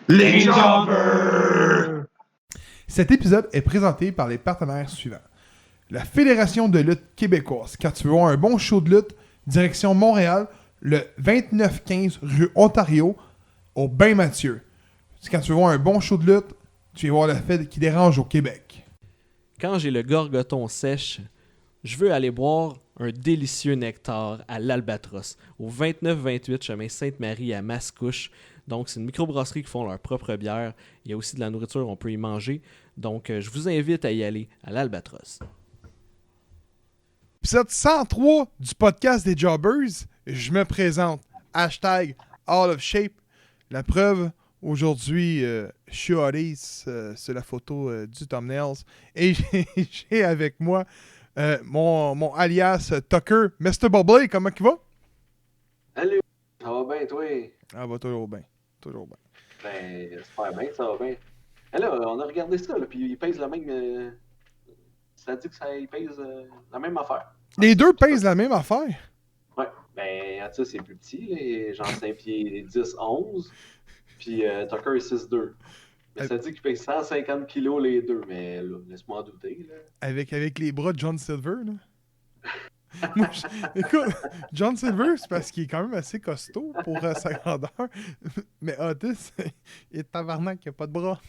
Les Jobbers! Cet épisode est présenté par les partenaires suivants. La Fédération de lutte québécoise. Quand tu veux voir un bon show de lutte, direction Montréal, le 2915 rue Ontario, au Bain Mathieu. Quand tu veux voir un bon show de lutte, tu vas voir la fête qui dérange au Québec. Quand j'ai le gorgoton sèche, je veux aller boire un délicieux nectar à l'Albatros, au 29-28 chemin Sainte-Marie à Mascouche. Donc, c'est une microbrasserie qui font leur propre bière. Il y a aussi de la nourriture, on peut y manger. Donc, je vous invite à y aller à l'Albatros. Épisode 103 du podcast des Jobbers, je me présente. Hashtag All of Shape. La preuve, aujourd'hui, je suis Oris sur la photo du thumbnails. Et j'ai avec moi mon alias Tucker, Mr. Bubbly. Comment il va? Salut, ça va bien, toi? Ah, va toujours bien. Toujours bien. Ben, j'espère bien que ça va bien. Mais là, on a regardé ça, là, puis il pèse le même. Ça dit que il pèse la même affaire. Les deux pèsent la même affaire. Ouais, ben, tu sais, c'est plus petit, là, genre 5 pieds 10, 11. Puis Tucker est 6'2". Mais ça dit qu'il pèse 150 kilos les deux, mais là, laisse-moi en douter. Là. Avec les bras de John Silver, là. Moi, écoute, John Silver, c'est parce qu'il est quand même assez costaud pour sa grandeur. Mais Otis, il est tabarnak, il a pas de bras.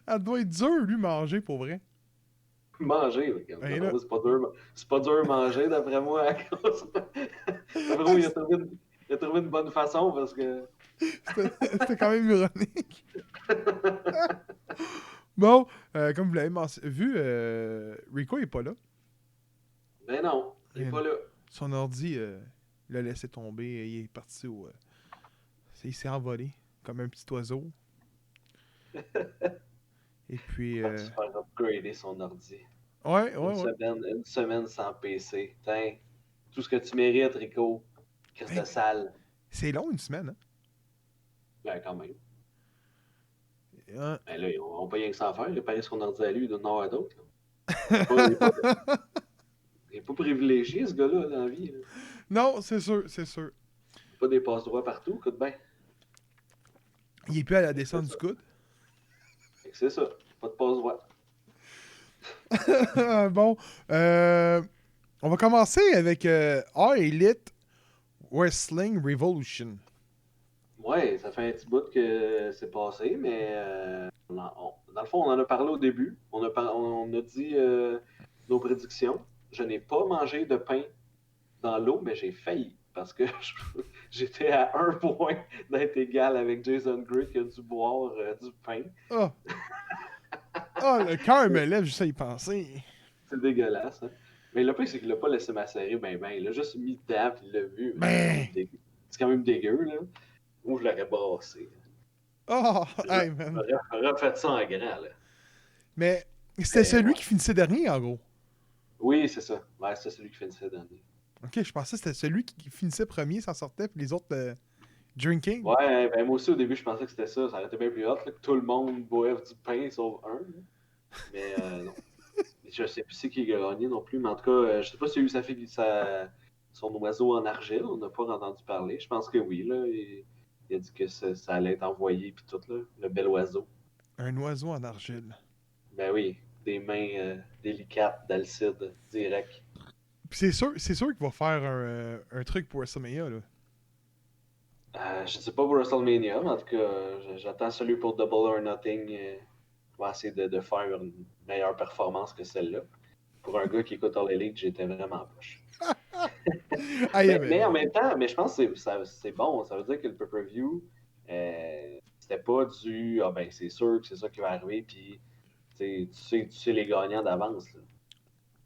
Elle doit être dure, lui, manger, pour vrai. Manger, Hey, là. c'est pas dur manger, d'après moi. D'après moi, il a trouvé une bonne façon parce que. C'était quand même ironique. Bon, comme vous l'avez vu, Rico est pas là. Ben non, il est pas là. Son ordi l'a laissé tomber. Il est parti au... il s'est envolé comme un petit oiseau. Et puis... Il va se faire upgrader son ordi. Ouais. Une semaine sans PC. Tiens, tout ce que tu mérites, Rico. Qu'est-ce de sale. C'est long, une semaine, hein? Ben, quand même. Ben là, on peut rien que s'en faire. Réparer son ordi à lui, il doit en avoir d'autres. Il n'est pas privilégié, ce gars-là, dans la vie. Là. Non, c'est sûr. Pas des passe-droits partout, écoute bien. Il est plus à la descente du coude. C'est ça, pas de passe-droits. Bon, on va commencer avec All Elite Wrestling Revolution. Ouais, ça fait un petit bout que c'est passé, mais dans le fond, on en a parlé au début. On a dit nos prédictions. Je n'ai pas mangé de pain dans l'eau, mais j'ai failli. Parce que j'étais à 1 point d'être égal avec Jason Gray qui a dû boire du pain. Oh, le cœur me lève juste à y penser. C'est dégueulasse. Hein? Mais le pire, c'est qu'il l'a pas laissé macérer ben. Il a juste mis dedans et il l'a vu. Ben. C'est quand même dégueu, là. Ou je l'aurais brassé. Oh, hey, man. J'aurais refait ça en grand, là. Mais c'était celui qui finissait dernier, en gros. Oui, c'est ça. Ouais, c'est celui qui finissait dernier. Ok, je pensais que c'était celui qui finissait premier, s'en sortait, puis les autres drinking. Ouais, ben moi aussi, au début, je pensais que c'était ça. Ça aurait été bien plus hot, là, que tout le monde boive du pain, sauf un. Là. Mais non. Je sais plus qui a gagné non plus, mais en tout cas, je sais pas s'il a eu son oiseau en argile. On n'a pas entendu parler. Je pense que oui, là. Il a dit que ça allait être envoyé, puis tout, là. Le bel oiseau. Un oiseau en argile. Ben oui, des mains délicates d'Alcide, direct. Puis c'est sûr qu'il va faire un truc pour WrestleMania, là. Je sais pas pour WrestleMania, mais en tout cas, j'attends celui pour Double or Nothing. Il va essayer de faire une meilleure performance que celle-là. Pour un gars qui écoute All Elite, j'étais vraiment poche. Mais en même temps, je pense que c'est bon. Ça veut dire que le pay-per-view, c'était pas du « Ah ben, c'est sûr que c'est ça qui va arriver », puis tu sais les gagnants d'avance.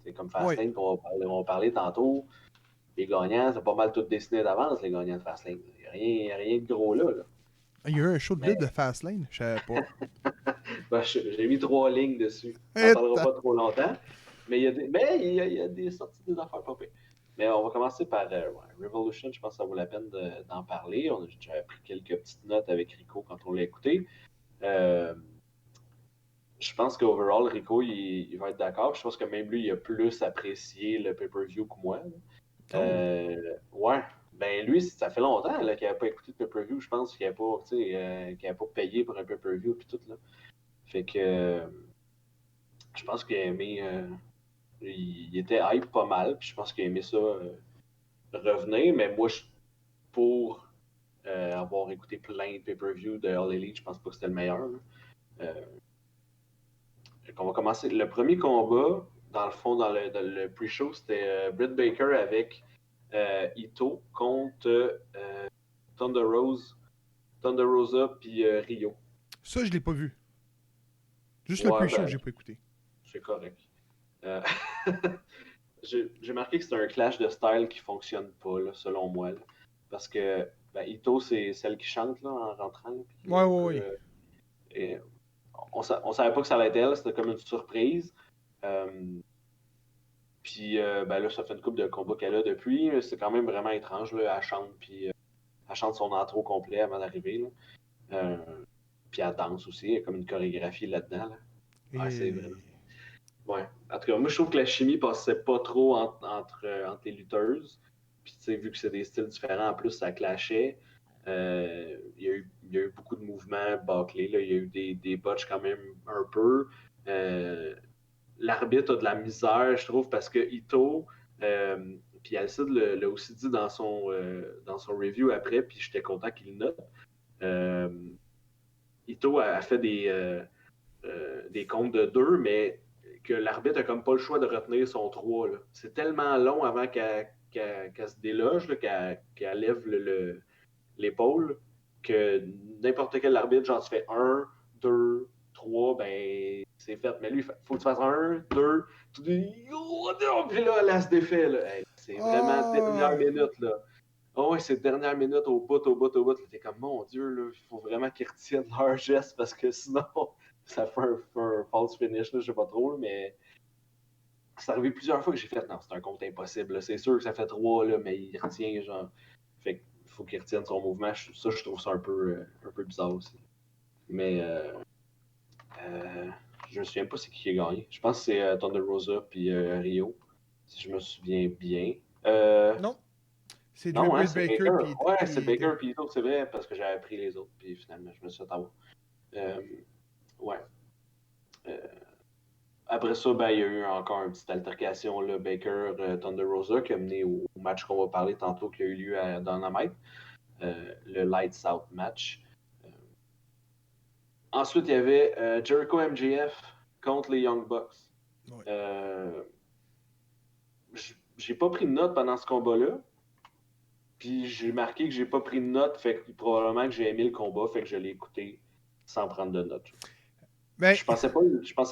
C'est comme Fastlane qu'on va parler tantôt. Les gagnants, c'est pas mal tout dessiné d'avance, les gagnants de Fastlane. Il n'y a rien de gros là. Il y a eu un show de lutte de Fastlane, je savais pas. Ben, j'ai mis 3 lignes dessus. On n'en parlera pas trop longtemps. Mais il y a des sorties des affaires pas pires. Mais on va commencer par Revolution. Je pense que ça vaut la peine d'en parler. J'avais pris quelques petites notes avec Rico quand on l'a écouté. Je pense qu'overall, Rico, il va être d'accord. Je pense que même lui, il a plus apprécié le pay-per-view que moi. Ouais. Ben lui, ça fait longtemps là, qu'il n'avait pas écouté de pay-per-view, je pense qu'il n'avait pas, qu'il avait pas payé pour un pay-per-view puis tout là. Fait que je pense qu'il a aimé. Il était hype pas mal, puis je pense qu'il a aimé ça revenir, mais moi pour avoir écouté plein de pay-per-view de All Elite, je pense pas que c'était le meilleur. On va commencer. Le premier combat, dans le fond, dans le pre-show, c'était Britt Baker avec Ito contre Thunder Rosa puis Rio. Ça, je l'ai pas vu. Juste Ouais, le pre-show ben, que j'ai pas écouté. C'est correct. Euh, j'ai marqué que c'est un clash de style qui fonctionne pas, là, selon moi. Là. Parce que Ito, c'est celle qui chante là, en rentrant. Puis, Ouais. Et on savait pas que ça allait être elle, c'était comme une surprise. Puis là, ça fait une couple de combats qu'elle a depuis. C'est quand même vraiment étrange. Là. Elle chante, puis elle chante son intro complet avant d'arriver. Là. Puis elle danse aussi, il y a comme une chorégraphie là-dedans. Là. Ouais, c'est vrai. Ouais. En tout cas, moi, je trouve que la chimie passait pas trop entre les lutteuses. Puis, tu sais, vu que c'est des styles différents, en plus, ça clashait. Il y a eu beaucoup de mouvements bâclés. Là. Il y a eu des botches quand même un peu. L'arbitre a de la misère, je trouve, parce que Ito, puis Alcide l'a aussi dit dans son review après, puis j'étais content qu'il le note. Ito a fait des comptes de 2, mais que l'arbitre a comme pas le choix de retenir son 3. Là. C'est tellement long avant qu'elle se déloge, là, qu'elle lève l'épaule, que n'importe quel arbitre, genre tu fais 1, 2, 3, ben c'est fait. Mais lui, il faut que tu fasses 1, 2, tu dis oh non, puis là, elle se défait. Là. Hey, c'est vraiment dernière minute. Là. Oh ouais, c'est dernière minute au bout. Là, t'es comme, mon Dieu, il faut vraiment qu'ils retiennent leur geste parce que sinon, ça fait un false finish, là, je sais pas trop, là, mais c'est arrivé plusieurs fois que j'ai fait, non, c'est un compte impossible. Là. C'est sûr que ça fait 3, là, mais il retient, genre. Fait qu'il faut qu'il retienne son mouvement. Ça, je trouve ça un peu bizarre aussi. Mais je me souviens pas c'est qui a gagné. Je pense que c'est Thunder Rosa puis Rio, si je me souviens bien. Non. C'est Non, Britt c'est Baker. Baker. Puis, Ouais, c'est Baker puis les autres, c'est vrai, parce que j'avais pris les autres, puis finalement, je me suis fait avoir. Ouais. Après ça, il y a eu encore une petite altercation, là, Baker, Thunder Rosa, qui a mené au match qu'on va parler tantôt, qui a eu lieu à Dynamite, le Lights Out match. Ensuite, il y avait Jericho MJF contre les Young Bucks. Ouais. J'ai pas pris de note pendant ce combat-là. Puis j'ai marqué que j'ai pas pris de note, fait que probablement que j'ai aimé le combat, fait que je l'ai écouté sans prendre de notes. Ben, Je pensais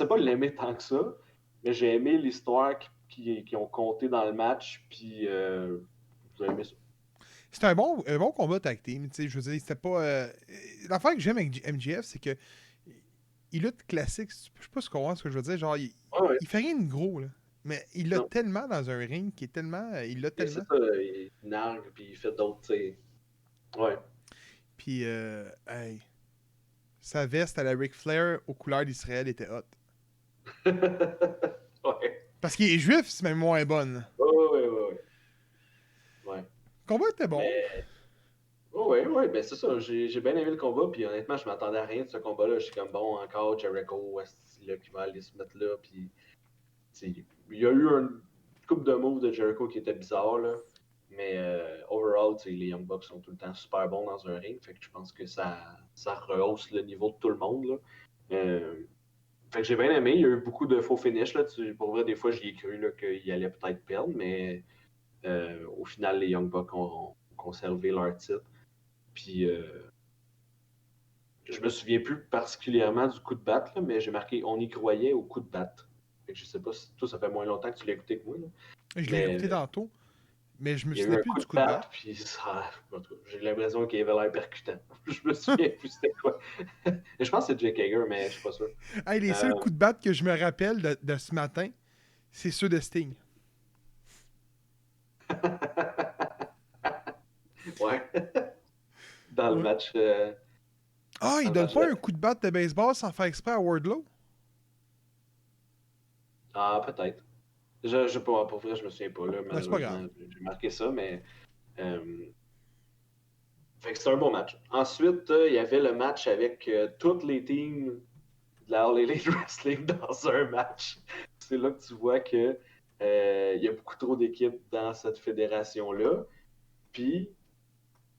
pas l'aimer tant que ça, mais j'ai aimé l'histoire qui ont compté dans le match, puis j'ai aimé ça. c'était un bon combat tag team. Je veux dire, c'était pas. L'affaire que j'aime avec MJF, c'est que il lutte classique. Je sais pas ce qu'on voit, ce que je veux dire. Genre, il fait rien de gros, là. Mais il l'a tellement dans un ring qui est tellement. Il l'a tellement. C'est ça, il nargue, puis il fait d'autres, tu sais. Ouais. Puis, hey, sa veste à la Ric Flair aux couleurs d'Israël était hot. Ouais. Parce qu'il est juif, c'est même moins bonne. Ouais. Le combat était bon. Ouais, ben c'est ça. J'ai bien aimé le combat, puis honnêtement, je m'attendais à rien de ce combat-là. Je suis comme bon, encore Jericho, là, qui va aller se mettre là, puis il y a eu une couple de moves de Jericho qui étaient bizarres, là. Mais overall, les Young Bucks sont tout le temps super bons dans un ring. Fait que je pense que ça rehausse le niveau de tout le monde. Là. Fait que j'ai bien aimé. Il y a eu beaucoup de faux finish. Là. Pour vrai, des fois, j'y ai cru qu'il allait peut-être perdre. Mais au final, les Young Bucks ont conservé leur titre. Puis je me souviens plus particulièrement du coup de batte, là, mais j'ai marqué on y croyait au coup de batte. Fait que je sais pas si toi, ça fait moins longtemps que tu l'as écouté que moi. Là. Je l'ai écouté tantôt. Mais je me Il y a eu souviens un plus coup du de coup de batte. patte, puis ça... j'ai l'impression qu'il avait l'air percutant. Je me souviens plus c'était quoi. Je pense que c'est Jake Hager, mais je suis pas sûr. Hey, les seuls coups de batte que je me rappelle de ce matin, c'est ceux de Sting. Ouais. Dans le match... Il donne pas un coup de batte de baseball sans faire exprès à Wardlow? Ah, peut-être. Je sais pas, pour vrai, je me souviens pas, là, Ouais, c'est pas malheureusement. grave. J'ai marqué ça, mais Fait que c'était un bon match. Ensuite, il y avait le match avec toutes les teams de la All Elite Wrestling dans un match. C'est là que tu vois que il y a beaucoup trop d'équipes dans cette fédération-là. Puis,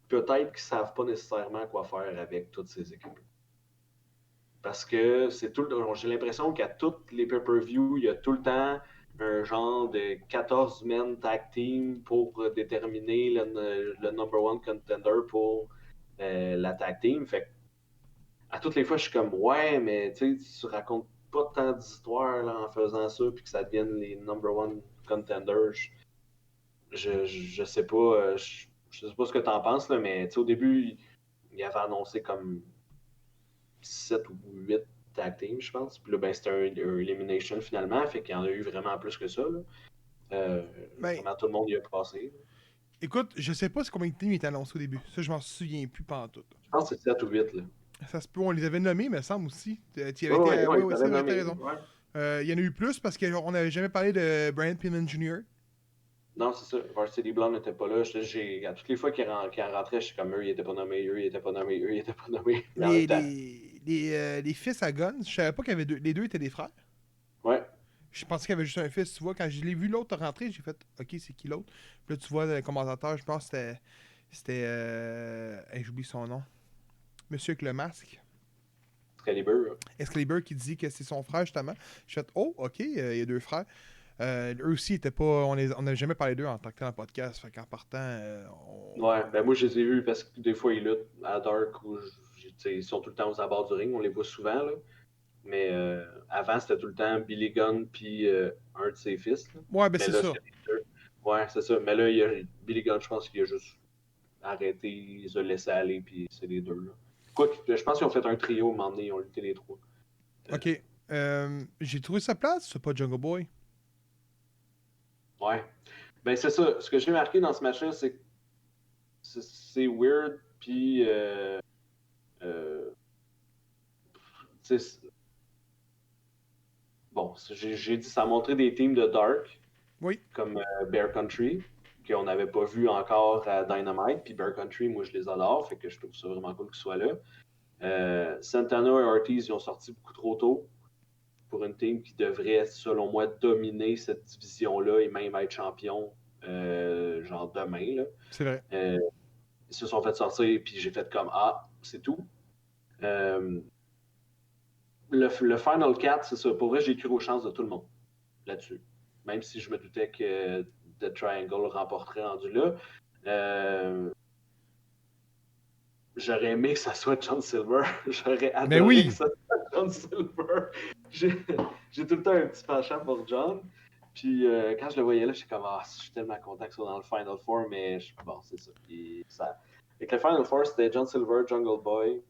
peut-être qu'ils savent pas nécessairement quoi faire avec toutes ces équipes. Parce que j'ai l'impression qu'à toutes les pay-per-view, il y a tout le temps un genre de 14 men tag team pour déterminer le number one contender pour la tag team. Fait que, à toutes les fois, je suis comme, ouais, mais tu racontes pas tant d'histoires là, en faisant ça, puis que ça devienne les number one contenders. Je sais pas, je sais pas ce que t'en penses, là, mais au début, il avait annoncé comme 7 ou 8 tag teams, je pense. Puis là, ben, c'était un elimination finalement, fait qu'il y en a eu vraiment plus que ça. Là. Vraiment, tout le monde y a passé. Écoute, je sais pas combien de teams étaient annoncés au début. Ça, je m'en souviens plus pantoute. Je pense que c'est 7 ou 8. Là. Ça se peut, on les avait nommés, me semble aussi. Oui, c'est vrai, t'as raison. Ouais. Il y en a eu plus parce qu'on n'avait jamais parlé de Brian Pillman Jr. Non, c'est ça. Varsity Blonde n'était pas là. À toutes les fois qu'il rentrait, je suis comme eux, ils étaient pas nommés, eux, ils étaient pas nommés, eux, ils étaient pas nommés. Les fils à Guns, je savais pas qu'il y avait les deux étaient des frères. Ouais. Je pensais qu'il y avait juste un fils, tu vois. Quand je l'ai vu l'autre rentrer, j'ai fait OK, c'est qui l'autre? Puis là, tu vois, le commentateur, je pense que c'était. J'oublie son nom. Monsieur avec le masque. Excalibur qui dit que c'est son frère, justement. J'ai fait oh, OK, il y a deux frères. Eux aussi étaient pas. On n'a jamais parlé d'eux en tant que tel en podcast. Fait qu'en partant. Ouais, ben moi je les ai vus parce que des fois ils luttent à Dark où ils sont tout le temps aux abords du ring, on les voit souvent là. Mais avant c'était tout le temps Billy Gunn puis un de ses fils. Là. Ouais, ben mais c'est là, ça. Ouais, c'est ça. Mais là, Billy Gunn, je pense qu'il a juste arrêté, il les a laissé aller, puis c'est les deux là. Quoi, je pense qu'ils ont fait un trio, à un moment donné, ils ont lutté les trois. OK. J'ai trouvé sa place, c'est pas Jungle Boy. Ouais. Ben c'est ça. Ce que j'ai marqué dans ce match-là, c'est que c'est weird, puis bon, j'ai dit ça a montré des teams de Dark, Oui. comme Bear Country, qu'on n'avait pas vu encore à Dynamite, puis Bear Country, moi je les adore, fait que je trouve ça vraiment cool qu'ils soient là. Santana et Ortiz, ils ont sorti beaucoup trop tôt pour une team qui devrait, selon moi, dominer cette division-là et même être champion genre demain. Là. C'est vrai. Ils se sont fait sortir, puis j'ai fait comme ah, c'est tout. Le Final 4, c'est ça. Pour vrai, j'ai cru aux chances de tout le monde là-dessus. Même si je me doutais que The Triangle remporterait rendu là. J'aurais aimé que ça soit John Silver. J'aurais adoré que ça soit John Silver. J'ai tout le temps un petit penchant pour John. Puis quand je le voyais là, j'étais comme ah, je suis tellement content que ce soit dans le Final Four, mais bon, c'est ça. Puis, avec le Final Four, c'était John Silver, Jungle Boy,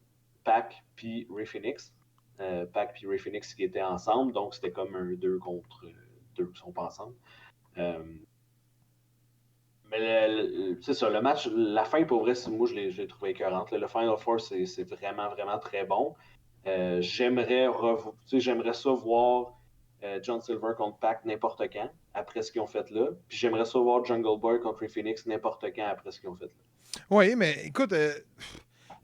Pac, puis Ray Phoenix. Pac puis Ray Phoenix qui étaient ensemble, donc c'était comme un 2 contre 2 qui sont pas ensemble. Mais c'est ça, le match, la fin pour vrai, moi je l'ai trouvé écœurante. Le Final Four, c'est vraiment, vraiment très bon. J'aimerais ça voir John Silver contre Pac n'importe quand, après ce qu'ils ont fait là. Puis j'aimerais ça voir Jungle Boy contre Ray Phoenix n'importe quand, après ce qu'ils ont fait là. Oui, mais écoute,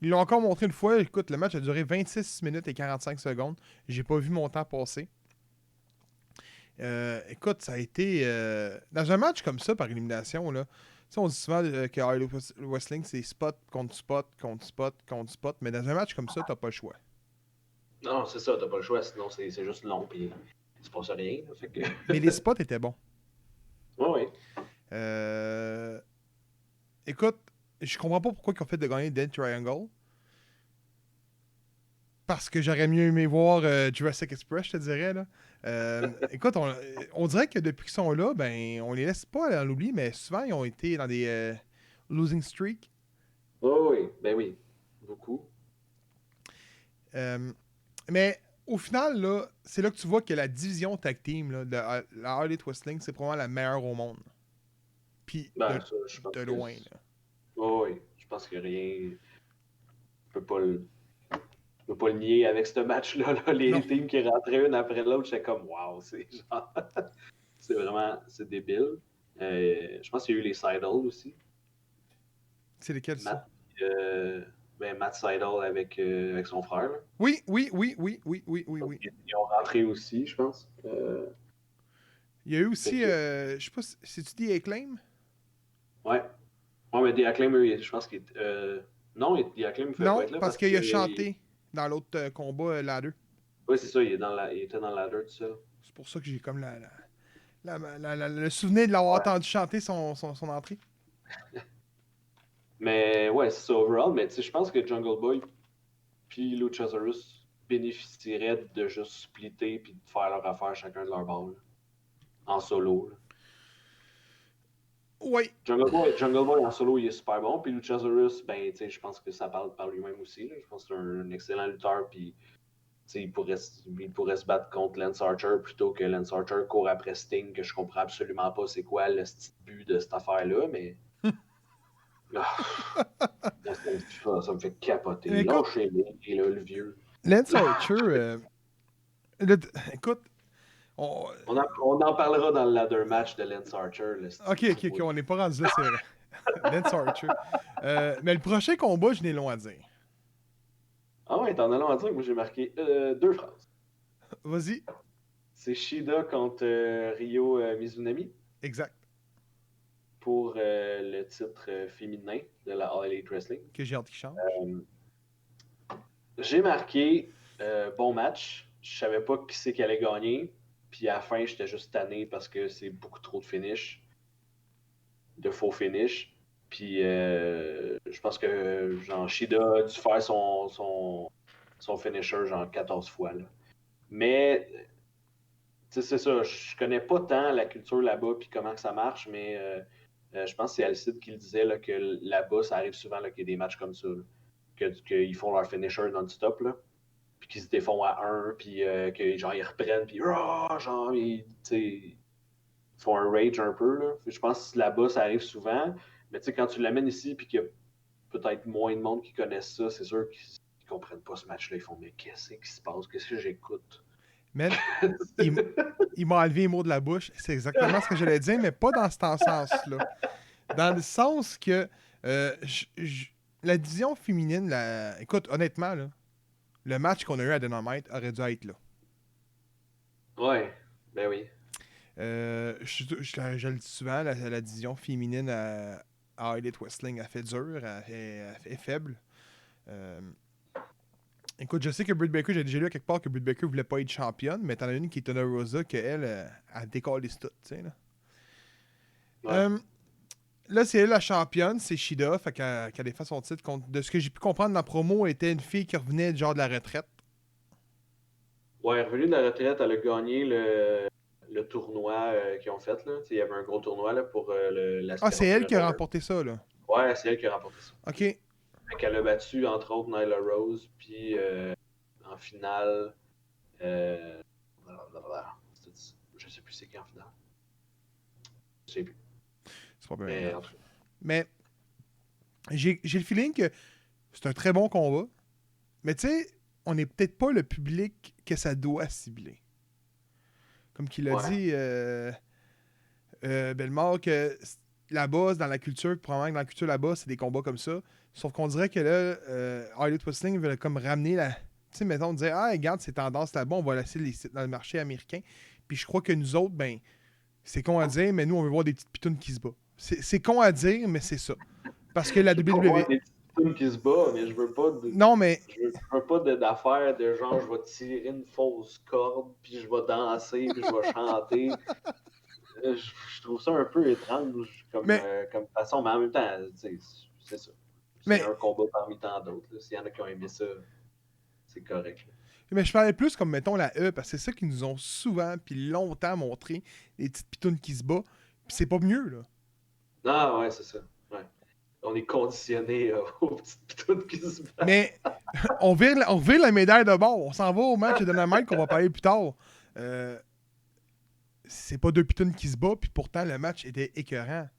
ils l'ont encore montré une fois. Écoute, le match a duré 26 minutes et 45 secondes. J'ai pas vu mon temps passer. Écoute, ça a été... dans un match comme ça, par élimination, là, on dit souvent que All Wrestling, c'est spot contre spot, contre spot, contre spot. Mais dans un match comme ça, t'as pas le choix. Non, c'est ça, t'as pas le choix. Sinon, c'est juste long, puis il se passe rien. Fait que... Mais les spots étaient bons. Oui. Écoute, je comprends pas pourquoi ils ont fait de gagner Dead Triangle. Parce que j'aurais mieux aimé voir Jurassic Express, je te dirais. Là. Écoute, on dirait que depuis qu'ils sont là, ben, on les laisse pas dans l'oubli, mais souvent, ils ont été dans des losing streak. Oh oui, ben oui. Beaucoup. Mais au final, là, c'est là que tu vois que la division tag team là, de la All Elite Wrestling, c'est probablement la meilleure au monde. Puis de loin. Là. Oh oui, je pense que rien... Je peux pas le nier avec ce match-là. Là. Les teams qui rentraient une après l'autre, j'étais comme wow, c'est genre. C'est vraiment. C'est débile. Je pense qu'il y a eu les Seidel aussi. C'est lesquels, ça? Matt Seidel avec son frère. Là. Oui. Ils ont rentré aussi, je pense. Il y a eu aussi, Fait je sais pas, c'est-tu dit Acclaim? Ouais. Ouais, mais The Acclaim, je pense qu'il est. Non, The Acclaim ne fait Non, pas être là. parce qu'il a chanté dans l'autre combat, ladder. Oui, c'est ça, il était dans la ladder tout seul. C'est pour ça que j'ai comme le souvenir de l'avoir Ouais. entendu chanter son entrée. Mais ouais, c'est ça, overall. Mais tu sais, je pense que Jungle Boy puis Luchasaurus bénéficieraient de juste splitter puis de faire leur affaire chacun de leur bord. Là. En solo. Là. Oui. Jungle Boy en solo, il est super bon. Puis Luchasaurus, ben, tu sais, je pense que ça parle par lui-même aussi. Là. Je pense que c'est un excellent lutteur. Puis, tu sais, il pourrait se battre contre Lance Archer plutôt que Lance Archer court après Sting, que je comprends absolument pas c'est quoi le petit but de cette affaire-là, mais. Ça me fait capoter. Écoute, Lâchez-les, là, le vieux. Lance Archer, écoute, On en parlera dans le ladder match de Lance Archer. Là, ok, on n'est pas rendu là, c'est vrai. Lance Archer. Mais le prochain combat, je n'ai long à dire. Ah ouais, t'en as long à dire, moi j'ai marqué 2 phrases. Vas-y. C'est Shida contre Ryo Mizunami Exact. pour le titre féminin de la All Elite Wrestling. Que j'ai hâte qu'il change. J'ai marqué bon match. Je savais pas qui c'est qui allait gagner. Puis à la fin, j'étais juste tanné parce que c'est beaucoup trop de finish. De faux finish. Puis je pense que genre Shida a dû faire son finisher genre 14 fois. Là. Mais c'est ça, je connais pas tant la culture là-bas puis comment que ça marche, mais je pense que c'est Alcide qui le disait là, que là-bas, ça arrive souvent là, qu'il y ait des matchs comme ça. Qu'ils font leur finisher non-stop, là, puis qu'ils se défont à 1, puis que genre ils reprennent, puis genre ils font un rage un peu. Là. Je pense que là-bas, ça arrive souvent, mais quand tu l'amènes ici, puis qu'il y a peut-être moins de monde qui connaissent ça, c'est sûr qu'ils comprennent pas ce match-là. Ils font, mais qu'est-ce qui se passe? Qu'est-ce que j'écoute? Man, il m'a enlevé les mots de la bouche. C'est exactement ce que j'allais dire, mais pas dans ce sens-là. Dans le sens que la division féminine, écoute, honnêtement, là, le match qu'on a eu à Dynamite aurait dû être là. Ouais, ben oui. Je le dis souvent, la division féminine à Elite Wrestling, elle fait dur, elle fait faible. Écoute, je sais que Britt Baker, j'ai déjà lu à quelque part que Britt Baker voulait pas être championne, mais t'en as une qui est Thunder Rosa, qu'elle, elle décolle les studs, tu sais, là. Ouais. Là, c'est elle la championne, c'est Shida, fait qu'elle défend son titre contre. De ce que j'ai pu comprendre, la promo était une fille qui revenait genre de la retraite. Ouais, revenue de la retraite, elle a gagné le tournoi qu'ils ont fait. Là. Il y avait un gros tournoi là, pour la Ah, c'est elle qui a remporté ça, là. Ouais, c'est elle qui a remporté ça. OK. Fait qu'elle a battu, entre autres, Nyla Rose, puis en finale... je sais plus c'est qui en finale. Je sais plus. C'est pas bien Mais, grave. Mais j'ai le feeling que c'est un très bon combat. Mais tu sais, on n'est peut-être pas le public que ça doit cibler. Comme qu'il a dit Bellemare, que là-bas, dans la culture, probablement que dans la culture là-bas, c'est des combats comme ça. Sauf qu'on dirait que là, Elite Wrestling veut comme ramener la. Tu sais, mettons, on dirait, regarde, ces tendances là-bas, on va laisser dans le marché américain. Puis je crois que nous autres, ben, c'est con à dire, mais nous, on veut voir des petites pitounes qui se battent. C'est con à dire, mais c'est ça. Parce que la WWE. Des petites qui se battent, mais je veux pas de... Non, mais. Je veux pas d'affaires de genre, je vais tirer une fausse corde, puis je vais danser, puis je vais chanter. Je trouve ça un peu étrange comme façon, mais en même temps, c'est ça. C'est un combat parmi tant d'autres. S'il y en a qui ont aimé ça, c'est correct. Là. Mais je parlais plus comme, mettons, la E, parce que c'est ça qu'ils nous ont souvent puis longtemps montré, les petites pitounes qui se battent. Puis c'est pas mieux, là. Ah ouais, c'est ça. Ouais. On est conditionné aux petites pitounes qui se battent. Mais on vire la médaille de bord. On s'en va au match de Dynamite qu'on va parler plus tard. C'est pas deux pitounes qui se battent, puis pourtant le match était écœurant.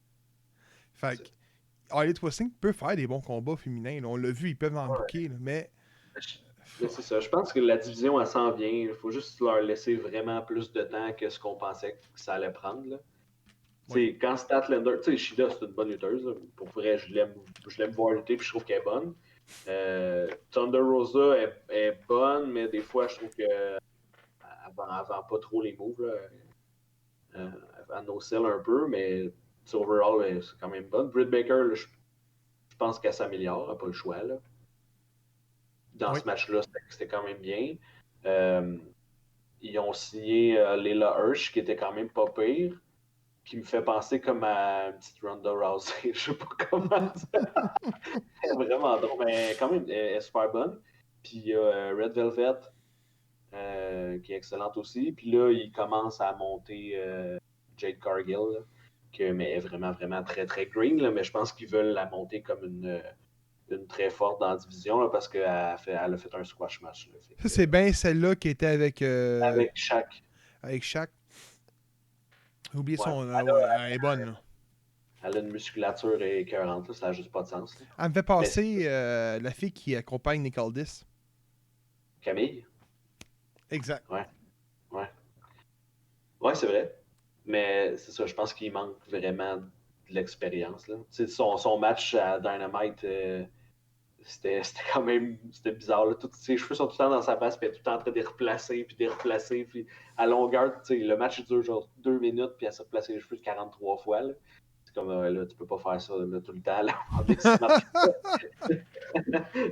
Fait que Elite Wrestling peut faire des bons combats féminins. Là. On l'a vu, ils peuvent en booker, là, mais c'est ça. Je pense que la division, elle s'en vient. Il faut juste leur laisser vraiment plus de temps que ce qu'on pensait que ça allait prendre. Là. Oui. Quand Statlander, tu sais, Shida, c'est une bonne lutteuse. Là. Pour vrai, je l'aime voir lutter, puis je trouve qu'elle est bonne. Thunder Rosa est bonne, mais des fois, je trouve qu'elle vend pas trop les moves. Là. Elle no-sell un peu, mais overall, c'est quand même bonne. Britt Baker, là, je pense qu'elle s'améliore, elle n'a pas le choix. Là. Dans ce match-là, c'était quand même bien. Ils ont signé Layla Hirsch, qui était quand même pas pire, qui me fait penser comme à une petite Ronda Rousey. Je sais pas comment dire. Elle est vraiment drôle, mais quand même, elle est super bonne. Puis il y a Red Velvet, qui est excellente aussi. Puis là, ils commencent à monter Jade Cargill, là, mais elle est vraiment, vraiment très, très green. Là, mais je pense qu'ils veulent la monter comme une très forte dans la division là, parce qu'elle a fait un squash match. Là, Ça, c'est bien celle-là qui était avec Shaq. Avec Shaq. J'ai oublié Ouais. son. Elle est bonne, là. Elle a une musculature écœurante, là, ça n'a juste pas de sens. Là. Elle me fait passer la fille qui accompagne Nick Aldis. Camille? Exact. Ouais. Ouais, c'est vrai. Mais c'est ça, je pense qu'il manque vraiment de l'expérience. Là. Son match à Dynamite, c'était quand même bizarre. Là. Ses cheveux sont tout le temps dans sa face, puis elle est tout le temps en train de les replacer, puis de les replacer. Puis à longueur, le match dure genre 2 minutes, puis elle s'est replacé les cheveux 43 fois. Là. C'est comme, là, tu peux pas faire ça là, tout le temps. Là.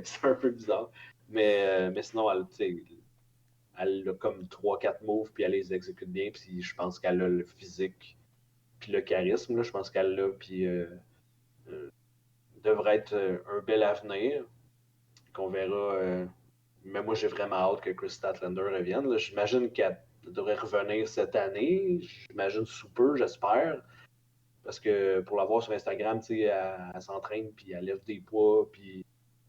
C'est un peu bizarre. Mais sinon, elle a comme 3-4 moves, puis elle les exécute bien, puis je pense qu'elle a le physique, puis le charisme, là, je pense qu'elle l'a, puis devrait être un bel avenir, qu'on verra. Mais moi, j'ai vraiment hâte que Chris Statlander revienne. Là. J'imagine qu'elle devrait revenir cette année, j'imagine sous peu, j'espère, parce que pour la voir sur Instagram, elle s'entraîne, puis elle lève des poids, puis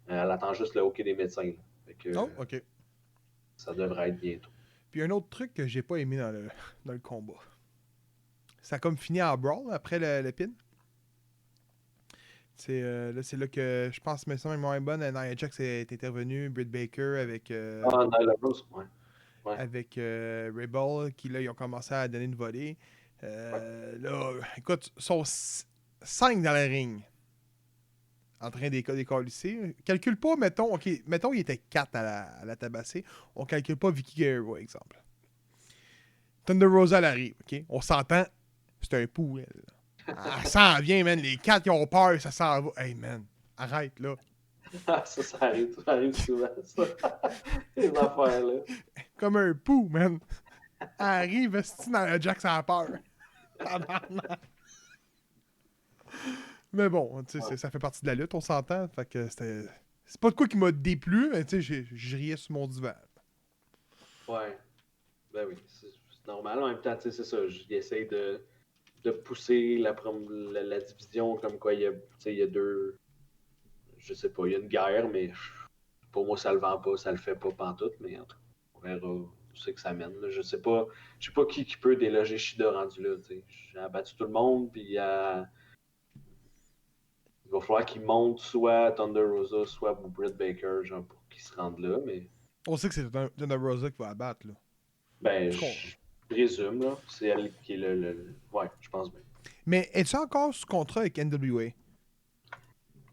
elle attend juste le hockey des médecins. Là. Fait que, Oh, ok. ça devrait être bientôt. Puis un autre truc que j'ai pas aimé dans le combat. Ça a comme fini en brawl après le pin. Là, c'est là que je pense que c'est moins bonne. Nia Jax est intervenu, Britt Baker avec Nyla Rose, ouais. avec Ray Ball, qui là, ils ont commencé à donner une volée. Là, écoute, ils sont 5 dans la ring. En train d'écolisser. Calcule pas, mettons, il était 4 à la tabasser. On calcule pas Vicky Guerrero, exemple. Thunder Rosa, elle arrive, ok? On s'entend, c'est un pou, elle. Elle s'en vient, man. Les 4 qui ont peur, ça s'en va. Hey, man, arrête, là. ça arrive souvent, ça. Les affaires-là. Comme un pou, man. Elle arrive, esti, dans le Jack sans peur. Mais bon, tu sais, ça fait partie de la lutte, on s'entend. Fait que c'est pas de quoi qui m'a déplu, mais tu sais, je riais sur mon divan. Ouais. Ben oui, c'est normal. En même temps, tu sais, c'est ça. J'essaie de pousser la division comme quoi il y a deux. Je sais pas, il y a une guerre, mais pour moi, ça le vend pas, ça le fait pas pantoute, mais en tout cas, on verra où c'est que ça mène. Là. Je sais pas qui peut déloger Shida rendu là. T'sais. J'ai abattu tout le monde, puis il va falloir qu'il monte soit Thunder Rosa, soit Britt Baker, genre pour qu'ils se rendent là, mais. On sait que c'est Thunder Rosa qui va abattre, là. Ben, je présume, là. C'est elle qui est le. Ouais, je pense bien. Mais es-tu encore sous contrat avec NWA?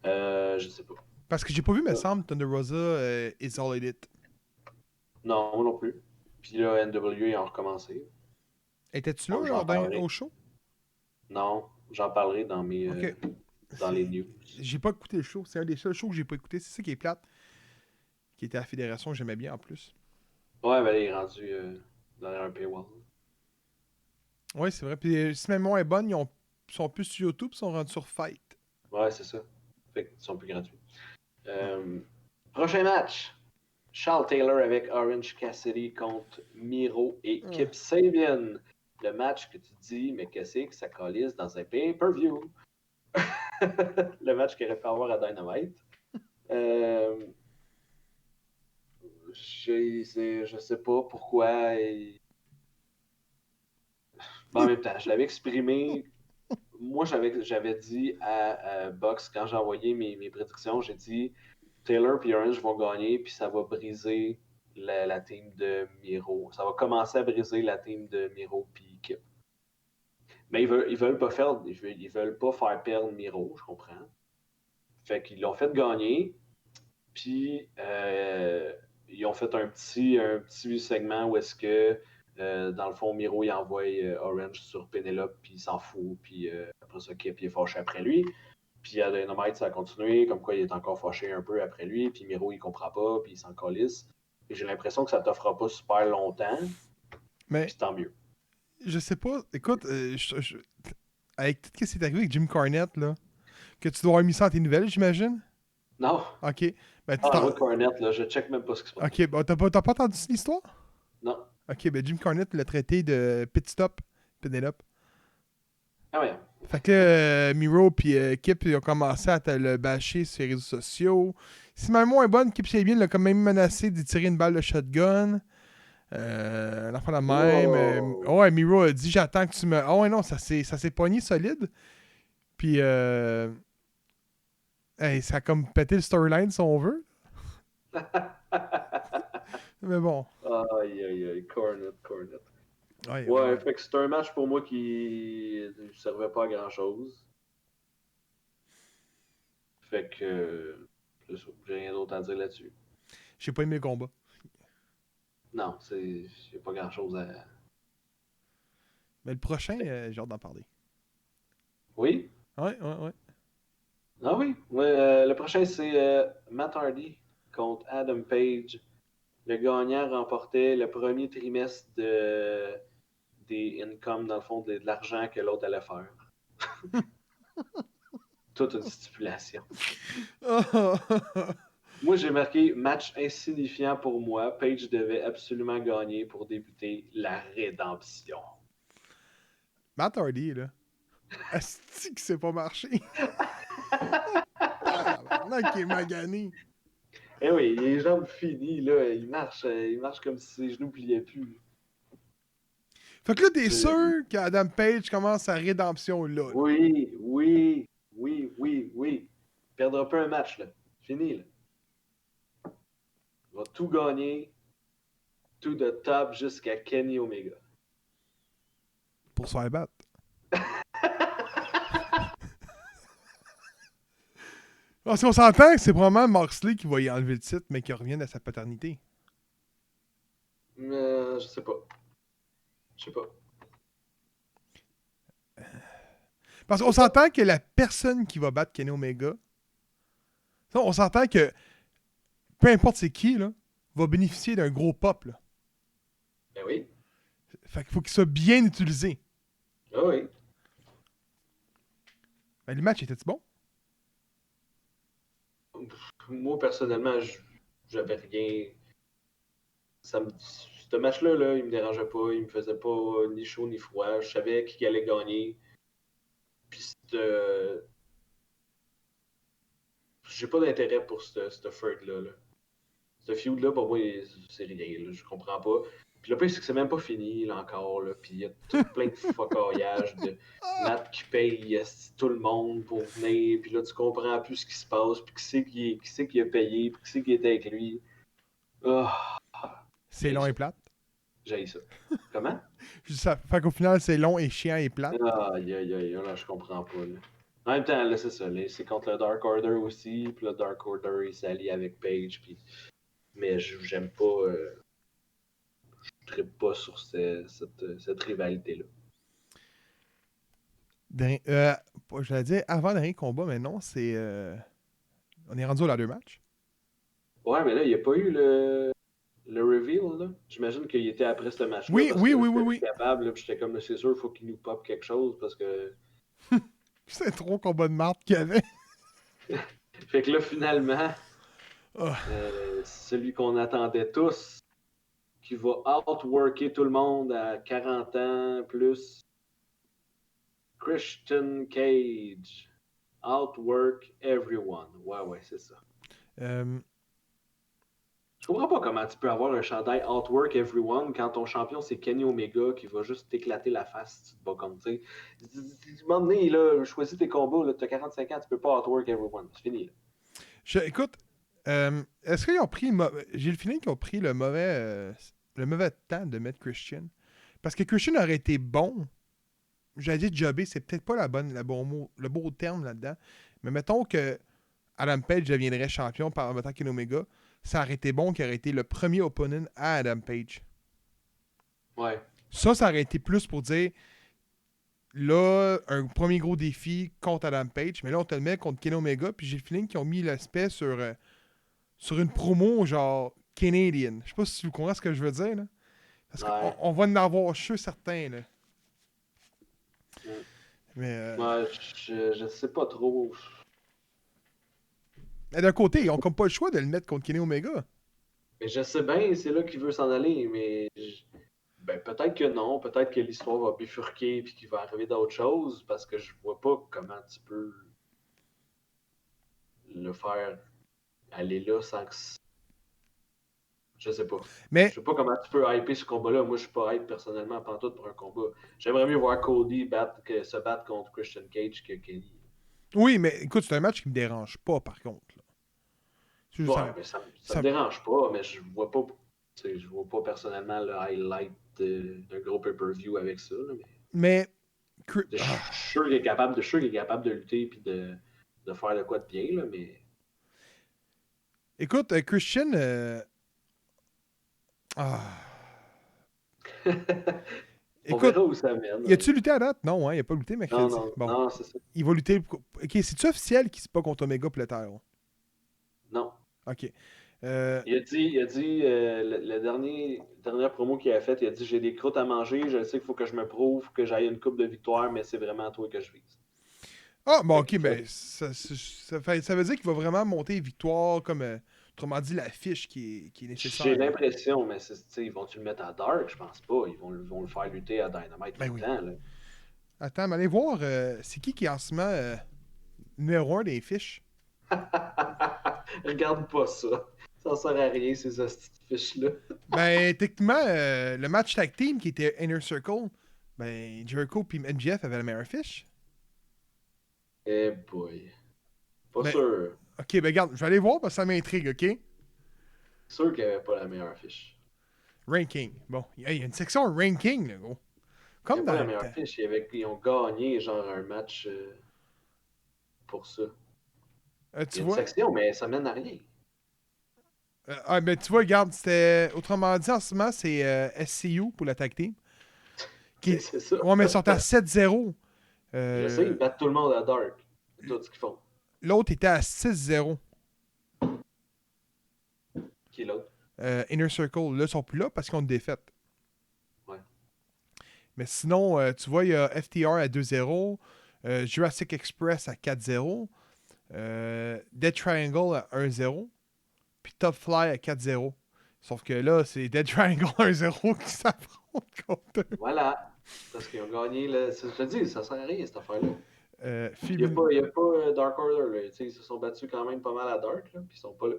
Je sais pas. Parce que j'ai pas vu, me semble, Thunder Rosa is all it. Non, moi non plus. Puis là, NWA, ils ont recommencé. Étais-tu Bon, là, au show? Non, j'en parlerai dans mes dans les news. J'ai pas écouté le show. C'est un des seuls shows que j'ai pas écouté. C'est ça qui est plate. Qui était à la fédération, j'aimais bien en plus. Ouais, ben là, il est rendu derrière un paywall. Ouais, c'est vrai. Puis si même est bonne, ils sont plus sur YouTube, ils sont rendus sur Fight. Ouais, c'est ça. Fait qu'ils sont plus gratuits. Prochain match. Charles Taylor avec Orange Cassidy contre Miro et Kip Sabian. Le match que tu dis, mais qu'est-ce que ça calisse dans un pay-per-view? Le match qu'il aurait pu avoir à Dynamite. Je sais pas pourquoi. En même temps, je l'avais exprimé. Moi, j'avais dit à Box, quand j'ai envoyé mes prédictions, j'ai dit Taylor et Orange vont gagner, puis ça va briser la team de Miro. Ça va commencer à briser la team de Miro et Kip. Mais ils veulent pas faire perdre Miro, je comprends. Fait qu'ils l'ont fait gagner. Puis ils ont fait un petit segment où est-ce que dans le fond, Miro il envoie Orange sur Penelope, puis il s'en fout, puis après ça, Kip il est fâché après lui. Puis à Dynamite, ça a continué, comme quoi il est encore fâché un peu après lui, puis Miro il comprend pas, puis il s'en calisse. Et j'ai l'impression que ça t'offrira pas super longtemps, Mais puis tant mieux. je sais pas. Écoute, avec tout ce qui s'est arrivé avec Jim Cornette, là, que tu dois avoir mis ça dans tes nouvelles, j'imagine? Non, Ok. Ben, moi Cornette, là, je check même pas ce qui se passe. Ok, bon, t'as pas entendu l'histoire? Non. Ok, ben Jim Cornette l'a traité de pit stop, Penelope. Ah ouais. Fait que là, Miro puis Kip ils ont commencé à te le bâcher sur les réseaux sociaux. Si ma mémoire est bonne, Kip Sabian l'a quand même menacé d'y tirer une balle de shotgun. L'enfant de même. Wow. Ouais, Miro a dit j'attends que tu me. Ah ouais, non, ça s'est pogné solide. Puis hey, ça a comme pété le storyline si on veut. Mais bon. Aïe, aïe, aïe, Cornette. Ouais. Fait que c'est un match pour moi qui ne servait pas à grand chose. Fait que c'est ça. J'ai rien d'autre à dire là-dessus. J'ai pas aimé le combat. Non, c'est pas grand chose à. Mais le prochain, j'ai hâte d'en parler. Oui? Ouais. Ah oui. Le prochain, c'est Matt Hardy contre Adam Page. Le gagnant remportait le premier trimestre des incomes, dans le fond, de l'argent que l'autre allait faire. Toute une stipulation. Moi, j'ai marqué match insignifiant pour moi. Page devait absolument gagner pour débuter la rédemption. Matt Hardy, là. Asti que c'est pas marché. Tabarnak, il est magané. Eh oui, les jambes finies, là, il marche comme si ses genoux pliaient plus. Fait que là, t'es sûr qu'Adam Page commence sa rédemption là. Oui. Il perdra pas un match, là. Fini, là. Il va tout gagner, tout de top jusqu'à Kenny Omega. Pour se faire battre. Parce qu'on s'entend que c'est probablement Moxley qui va y enlever le titre, mais qui revient à sa paternité. Je sais pas. Parce qu'on s'entend que la personne qui va battre Kenny Omega, on s'entend que peu importe c'est qui, là, va bénéficier d'un gros pop. Là. Ben oui. Fait qu'il faut qu'il soit bien utilisé. Ah oui. Ben, le match était-tu bon? Moi, personnellement, j'avais rien. Ce match-là, là, il me dérangeait pas. Il me faisait pas ni chaud ni froid. Je savais qui allait gagner. Puis j'ai pas d'intérêt pour ce feud-là. Ce feud-là, pour moi, c'est rien. Là. Je comprends pas. Puis le pire, c'est que c'est même pas fini, là, encore. Là. Puis il y a tout plein de focaillages de Matt qui paye tout le monde pour venir. Puis là, tu comprends plus ce qui se passe. Puis qui c'est qui a payé. Puis qui c'est qui était avec lui. C'est long et plate. J'ai ça. Comment? Fait qu'au final, c'est long et chiant et plate. Aïe, là, je comprends pas. Là. En même temps, là, c'est ça. Là, c'est contre le Dark Order aussi. Puis le Dark Order, il s'allie avec Page. Puis... Mais j'aime pas. Je trippe pas sur cette rivalité-là. Je l'ai dit avant le dernier combat, mais non, c'est. On est rendu au ladder match. Ouais, mais là, il n'y a pas eu le reveal, là. J'imagine qu'il était après ce match-là. Oui. Capable, là, puis j'étais comme, c'est sûr, il faut qu'il nous pop quelque chose parce que. C'est trop combat de marde qu'il y avait. Fait que là, finalement, celui qu'on attendait tous, qui va outworker tout le monde à 40 ans plus, Christian Cage. Outwork everyone. Ouais, c'est ça. Je comprends pas comment tu peux avoir un chandail Outwork Everyone quand ton champion c'est Kenny Omega qui va juste t'éclater la face si tu te bats comme tu sais. À un moment donné, là, choisis tes combats, là, t'as 45 ans, tu peux pas Outwork Everyone. C'est fini. Là. Écoute, est-ce qu'ils ont pris. J'ai le feeling qu'ils ont pris le mauvais temps de mettre Christian. Parce que Christian aurait été bon j'allais dire jobber, c'est peut-être pas le bon mot, le beau terme là-dedans. Mais mettons que Adam Page deviendrait champion par battant Kenny Omega, ça aurait été bon qu'il aurait été le premier opponent à Adam Page. Ouais. Ça aurait été plus pour dire là, un premier gros défi contre Adam Page, mais là, on te le met contre Kenny Omega, puis j'ai le feeling qu'ils ont mis l'aspect sur une promo genre Canadian. Je sais pas si vous comprenez ce que je veux dire, là. Parce Ouais. qu'on va en avoir chez certains, là. Mm. Mais Ouais, je sais pas trop. d'un côté, ils ont comme pas le choix de le mettre contre Kenny Omega. Mais je sais bien, c'est là qu'il veut s'en aller, mais ben, peut-être que non, peut-être que l'histoire va bifurquer puis qu'il va arriver d'autres choses, parce que je vois pas comment tu peux le faire aller là sans que. Je sais pas. Mais Je sais pas comment tu peux hyper ce combat-là. Moi, je suis pas hype personnellement pantoute pour un combat. J'aimerais mieux voir Cody se battre contre Christian Cage que Kenny. oui, mais écoute, c'est un match qui me dérange pas, par contre. Là. C'est juste Ouais, mais ça me dérange pas, mais je vois pas. Je vois pas personnellement le highlight d'un gros pay-per-view avec ça. Là, Mais je suis sûr qu'il est capable de lutter et de faire de quoi de bien, là, mais. écoute, Christian. Ah. On Écoute, verra où ça mène. y a-tu lutté à date? Non, hein, il a pas lutté Non, mercredi. non, Bon, non, c'est ça. il va lutter. Ok, c'est-tu officiel qu'il se bat contre Omega pour le title? Non. Ok. Il a dit dernière promo qu'il a faite, il a dit j'ai des croûtes à manger, je sais qu'il faut que je me prouve que j'aille une coupe de victoire, mais c'est vraiment à toi que je vise. Ah, bon, ok, Fait que ben, ça veut dire qu'il va vraiment monter victoire comme, autrement dit, la fiche qui est J'ai nécessaire. l'impression, mais ils vont-tu le mettre à Dark? Je pense pas. Ils vont le faire lutter à Dynamite tout Ben le oui. temps. Là. Attends, mais allez voir, c'est qui est en ce moment numéro 1 des fiches? Regarde pas ça. Ça sert à rien, ces hosties de fiches-là. Ben, techniquement, le match tag team qui était Inner Circle, ben, Jericho puis MJF avaient la meilleure fiche. Eh boy. Pas Ben, sûr. ok, ben, regarde, je vais aller voir parce que ça m'intrigue, ok? Sûr qu'il n'y avait pas la meilleure fiche. Ranking. Bon, il y a une section ranking, là, gros. Il n'y Comme a dans pas la le meilleure temps. fiche. Ils ont gagné genre un match pour ça. Il y Tu a une vois? section, mais ça mène à rien. Ben, tu vois, regarde, c'était. Autrement dit, en ce moment, c'est SCU pour la tag team. C'est ça. Ouais, mais ils sont à 7-0. Je sais, ils battent tout le monde à Dark. C'est tout ce qu'ils font. L'autre était à 6-0. Qui est l'autre? Inner Circle, là, ils sont plus là parce qu'ils ont une défaite. Ouais. Mais sinon, tu vois, il y a FTR à 2-0, Jurassic Express à 4-0, Dead Triangle à 1-0, puis Top Fly à 4-0. Sauf que là, c'est Dead Triangle 1-0 qui s'affrontent contre eux. Voilà. Parce qu'ils ont gagné. Je te dis, ça sert à rien cette affaire-là. Il n'y a pas Dark Order. Là. Ils se sont battus quand même pas mal à Dark. Là, puis ils sont pas là.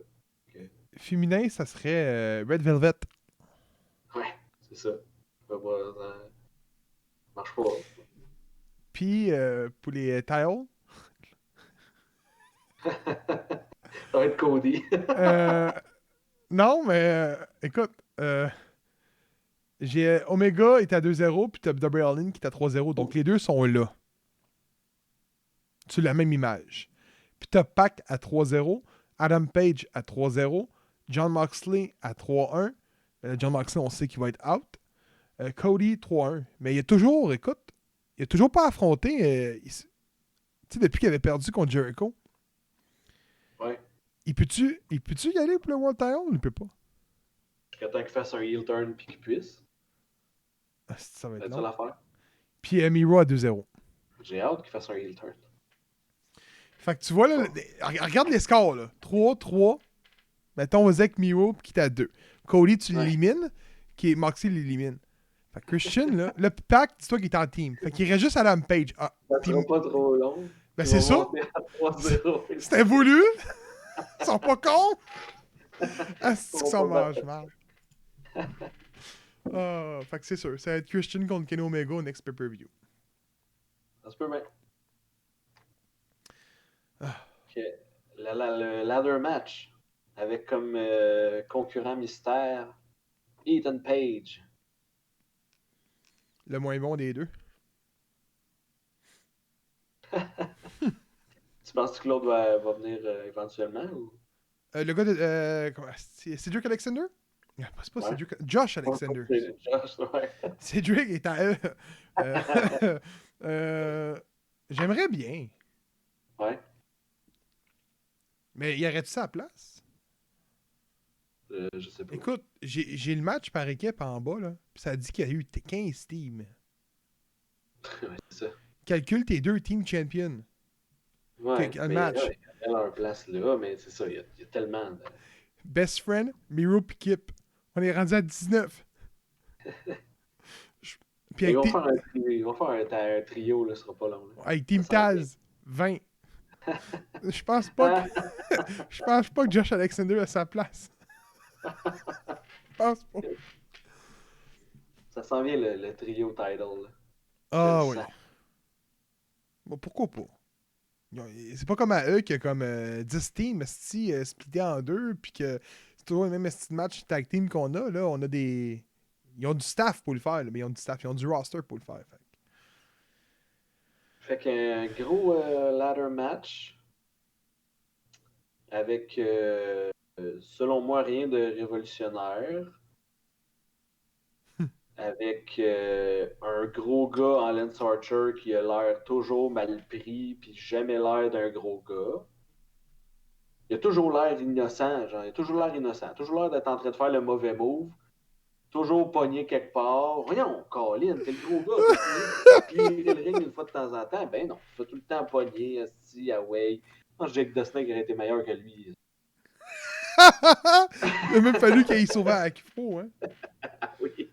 Féminin, ça serait Red Velvet. Ouais, c'est ça. Ça marche pas. Puis pour les tiles, Ça va être Cody. non, mais écoute, j'ai Omega est à 2-0, puis t'as Double Allin qui est à 3-0. Donc les deux sont là. Sur la même image. Puis t'as Pac à 3-0, Adam Page à 3-0, John Moxley à 3-1. John Moxley, on sait qu'il va être out. Cody 3-1. Mais il a toujours, écoute, il a toujours pas affronté. Tu sais, depuis qu'il avait perdu contre Jericho. Ouais. Il peut-tu y aller pour le World Title? Il peut pas. Jusqu'à temps qu'il fasse un heel turn puis qu'il puisse. Ah, ça va être C'est ça long. l'affaire. Puis Miro à 2-0. J'ai hâte qu'il fasse un heel turn. Fait que tu vois, là, regarde les scores, là. 3-3. Mettons, Zach Miro qui est à 2. Cody, tu l'élimines. Moxley l'élimine. Fait que Christian, là, le Pac, dis-toi qu'il est en team. Fait qu'il reste juste Adam Page. Ah, Ça puis- sera pas trop long. ben Ils c'est vont ça. monter à 3-0. C'était voulu. Ils sont pas cons. Ah, c'est Ils qu'ils sont sont pas mange mal. Fait que c'est sûr. Ça va être Christian contre Kenny Omega au next pay-per-view. Ça se peut bien. Ah. Ok. Le ladder match avec comme concurrent mystère Ethan Page. Le moins bon des deux. Tu penses que Claude va venir éventuellement ou? Le gars de. C'est Cedric Alexander? C'est pas Ouais. Cedric. Josh Alexander. C'est Josh, ouais. Cedric est à eux. J'aimerais bien. Ouais. Mais y aurait-tu ça à place? Je sais pas. Écoute, j'ai le match par équipe en bas, là. Puis ça dit qu'il y a eu 15 teams. Ouais, c'est ça. Calcule tes 2 team champions. Ouais, Un mais match. ouais, il y a leur place là, mais c'est ça, il y a tellement de... Best friend, Miro puis Kip. On est rendu à 19. Puis Ils avec, vont faire un trio, là, ce sera pas long. Là. avec Team Ça s'en vient. Taz, 20. Je pense pas que. Je pense pas que Josh Alexander a sa place. Je pense pas. Ça s'en vient le trio title. Là. Ah Je le oui. sens. Bon, pourquoi pas? C'est pas comme à eux qu'il y a comme 10 teams splittés en deux, puis que c'est toujours le même style de match tag team qu'on a. Là, on a des. Ils ont du staff pour le faire, là, mais ils ont du staff, ils ont du roster pour le faire. Fait qu'un gros ladder match avec, selon moi, rien de révolutionnaire. Avec un gros gars en Lance Archer qui a l'air toujours mal pris, puis jamais l'air d'un gros gars. Il a toujours l'air innocent, genre, il a toujours l'air innocent, toujours l'air d'être en train de faire le mauvais move, toujours pogné quelque part. Voyons, Colin, t'es le gros gars, tu plier le ring une fois de temps en temps. Ben non, tu fais tout le temps pogné, asti, away. Je pense que Jake the Snake aurait été meilleur que lui. Il a même fallu qu'il sauve à Akifo, hein. Ah oui,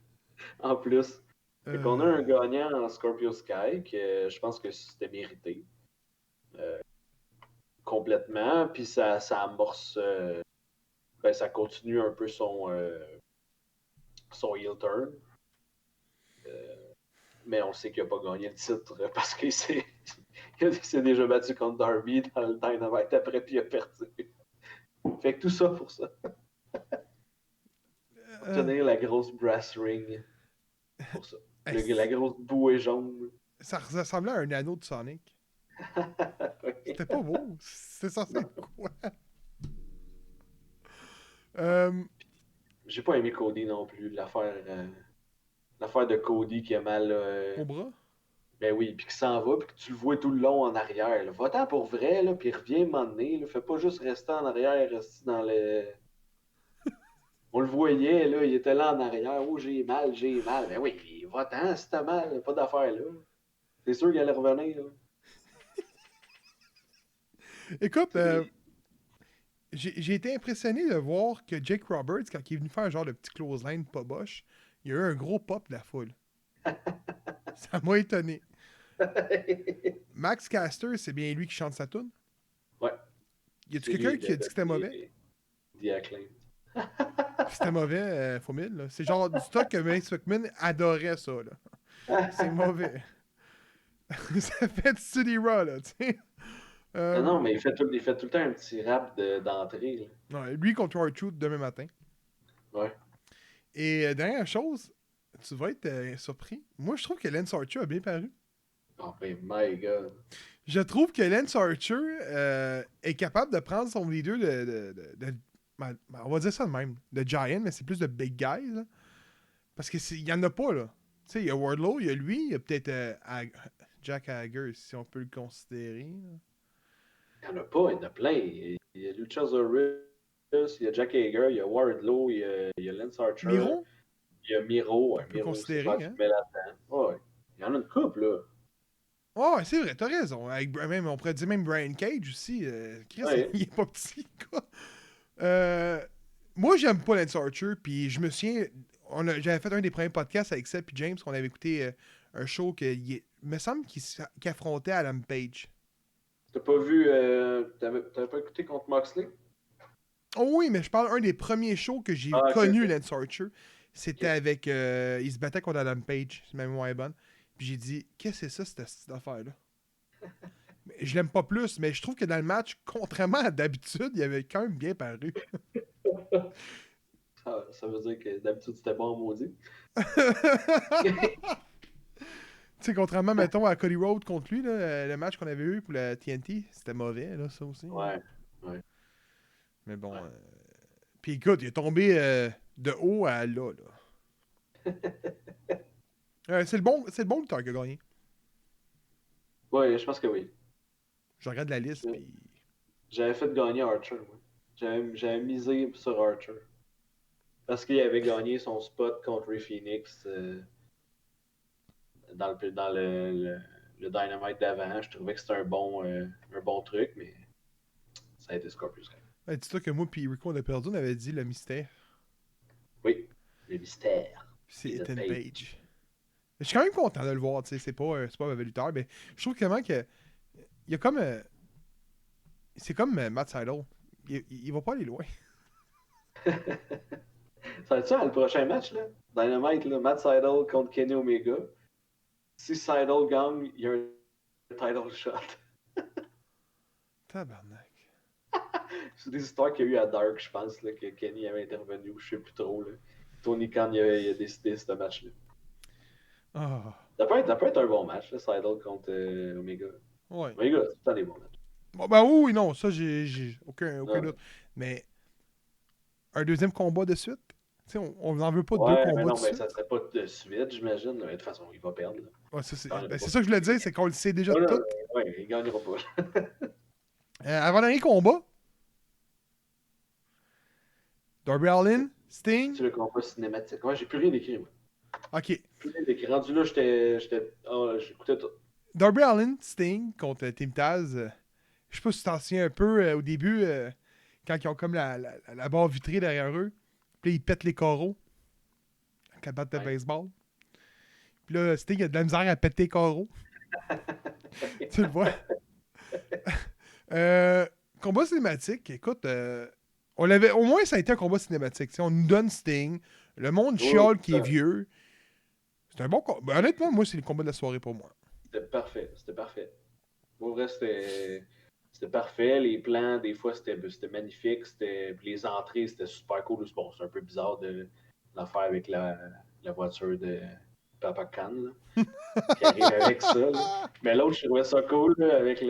en plus. Fait qu'on a un gagnant en Scorpio Sky, que je pense que c'était mérité. Complètement. Puis ça amorce. Ben, ça continue un peu son heel turn. Mais on sait qu'il n'a pas gagné le titre parce qu'il s'est déjà battu contre Darby dans le Dynamite après, puis il a perdu. Fait que tout ça pour ça. Tenir la grosse brass ring. Pour ça. La grosse bouée jaune. Ça ressemblait à un anneau de Sonic. C'était pas beau. C'est censé être quoi? J'ai pas aimé Cody non plus. L'affaire de Cody qui a mal. Au bras? Ben oui, puis qui s'en va, puis que tu le vois tout le long en arrière. Là. Va-t'en pour vrai, là, puis reviens un moment donné. Là. Fais pas juste rester en arrière, rester dans le. On le voyait, là, il était là en arrière. Oh, j'ai mal, j'ai mal. Ben oui, va-t'en si t'as mal, pas d'affaire là. C'est sûr qu'il allait revenir. Là. Écoute, j'ai été impressionné de voir que Jake Roberts, quand il est venu faire un genre de petit close line pas boche, il y a eu un gros pop de la foule. Ça m'a étonné. Max Caster, c'est bien lui qui chante sa tune? Ouais. Y a-tu quelqu'un qui a dit que c'était mauvais? The Acclaim. C'était mauvais, Fomil, là. C'est genre du stock que Vince McMahon adorait ça, là. C'est mauvais. Ça fait du City Raw, là, tu sais. Non, mais il fait tout le temps un petit rap d'entrée. Non, lui contre R-Truth demain matin. Ouais. Et dernière chose, tu vas être surpris. Moi, je trouve que Lance Archer a bien paru. Oh, ben, my God. Je trouve que Lance Archer est capable de prendre son leader on va dire ça de même, de Giant, mais c'est plus de Big Guys, là. Parce qu'il y en a pas, là. Tu sais, il y a Wardlow, il y a lui, il y a peut-être Jack Hager, si on peut le considérer. Là. Il n'y en a pas, il y en a plein. Il y a Luchasaurus, il y a Jack Hager, il y a Wardlow, il y a Lance Archer. Miro? Il y a Miro. On peut Miro, considérer, hein? Ouais. Il y en a une couple, là. Oh, ouais, c'est vrai, t'as raison. Même, on pourrait dire même Brian Cage aussi. Chris, Ouais. il est pas petit, quoi. Moi, j'aime pas Lance Archer, puis je me souviens, j'avais fait un des premiers podcasts avec Seth et James, qu'on avait écouté un show il me semble qu'il affrontait Adam Page. T'as pas vu, t'avais pas écouté contre Moxley? Oh oui, mais je parle d'un des premiers shows que j'ai connu, Lance Archer. C'était avec, il se battait contre Adam Page, si ma mémoire est bonne. Puis j'ai dit, qu'est-ce que c'est ça, cette affaire-là? Je l'aime pas plus, mais je trouve que dans le match, contrairement à d'habitude, il avait quand même bien paru. Ça veut dire que d'habitude c'était bon maudit. Tu sais, contrairement, mettons, à Cody Rhodes contre lui, là, le match qu'on avait eu pour la TNT, c'était mauvais, là, ça aussi. Ouais. Mais bon. Ouais. Puis écoute, il est tombé de haut à là. C'est le bon lutteur qui a gagné. Ouais, je pense que oui. Je regarde la liste, Ouais. puis. J'avais fait gagner Archer, moi. J'avais misé sur Archer. Parce qu'il avait gagné son spot contre Ray Phoenix dans le Dynamite d'avant. Je trouvais que c'était un bon truc, mais ça a été Scorpio Sky. Ouais, dis-toi que moi, puis Rico, on a perdu, on avait dit le mystère. Oui, le mystère. Puis c'est Ethan Ethan Page. Page. Je suis quand même content de le voir, tu sais. C'est pas un mauvais lutteur, mais je trouve vraiment que. Il y a comme. C'est comme Matt Sydal. Il va pas aller loin. Ça va être ça, le prochain match, là? Dynamite, là, Matt Sydal contre Kenny Omega. Si Sydal gagne, il y a un title shot. Tabarnak. C'est des histoires qu'il y a eu à Dark, je pense, là, que Kenny avait intervenu, ou je sais plus trop. Là. Tony Khan il a décidé ce match-là. Ah. Ça peut être un bon match, là, Sydal contre Omega. Ouais. Omega, c'est tout le temps des bons matchs. Bon, ben oui, non, ça, j'ai aucun Ouais. doute. Mais un deuxième combat de suite? Tu sais, on n'en veut pas deux Ouais, mais combats non, de mais suite. ça serait pas de suite, j'imagine. là. De toute façon, il va perdre. Là. Ouais, ça, c'est Non, il ben, va c'est pas. ça que je voulais dire, c'est qu'on le sait déjà Ouais, tout. ouais, il gagnera pas. Avant-dernier combat, Darby Allin, Sting. C'est le combat cinématique. Ouais, j'ai plus rien écrit, moi. Ok. Plus rien écrit. Rendu là, j'écoutais tout. Darby Allin, Sting contre Team Taz. Je sais pas si tu t'en souviens un peu au début, quand ils ont comme la barre vitrée derrière eux. Puis là, ils pètent les carreaux. Avec la batte de Ouais. baseball. Puis là, Sting a de la misère à péter les carreaux. Tu le vois. Combat cinématique, écoute, au moins ça a été un combat cinématique. T'sais, on nous donne Sting, le monde chiale qui est vieux. C'est un bon combat. Ben, honnêtement, moi, c'est le combat de la soirée pour moi. C'était parfait. Pour vrai, c'était parfait. Les plans, des fois, c'était magnifique. Puis les entrées, c'était super cool. Bon, c'est un peu bizarre de l'affaire avec la voiture de Papa Khan, là, qui arrive avec ça. Là. Mais l'autre, je trouvais ça cool, là, avec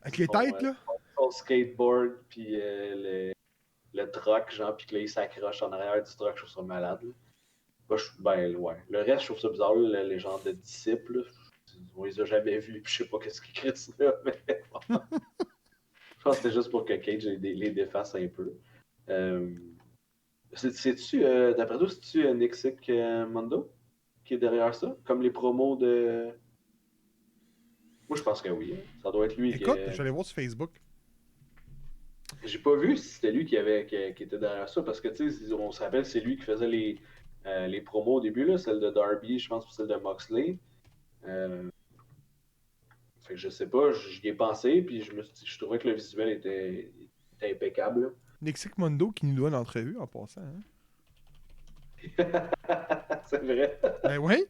Avec les son, têtes, là. son skateboard, puis le truck, genre, puis que là, il s'accroche en arrière du truck. Je trouve ça malade. Là. Moi, ben, ouais. Le reste, je trouve ça bizarre, là, les genres de disciples. Là. On les a jamais vus, puis je sais pas qu'est-ce qu'ils crient là, mais bon. Je pense que c'était juste pour que Cage les défasse un peu. D'après toi, c'est-tu Nick Sick Mondo qui est derrière ça? Comme les promos de. Moi, je pense que oui. Hein. Ça doit être lui Écoute, qui. je vais aller voir sur Facebook. J'ai pas vu si c'était lui qui était derrière ça, parce que, tu sais, on se rappelle, c'est lui qui faisait les promos au début, là, celle de Darby, je pense, puis celle de Moxley. Fait que je sais pas, j'y ai pensé, puis je trouvais que le visuel était impeccable. Là. Nixic Mondo qui nous doit une entrevue en passant. Hein? C'est vrai. Ben oui.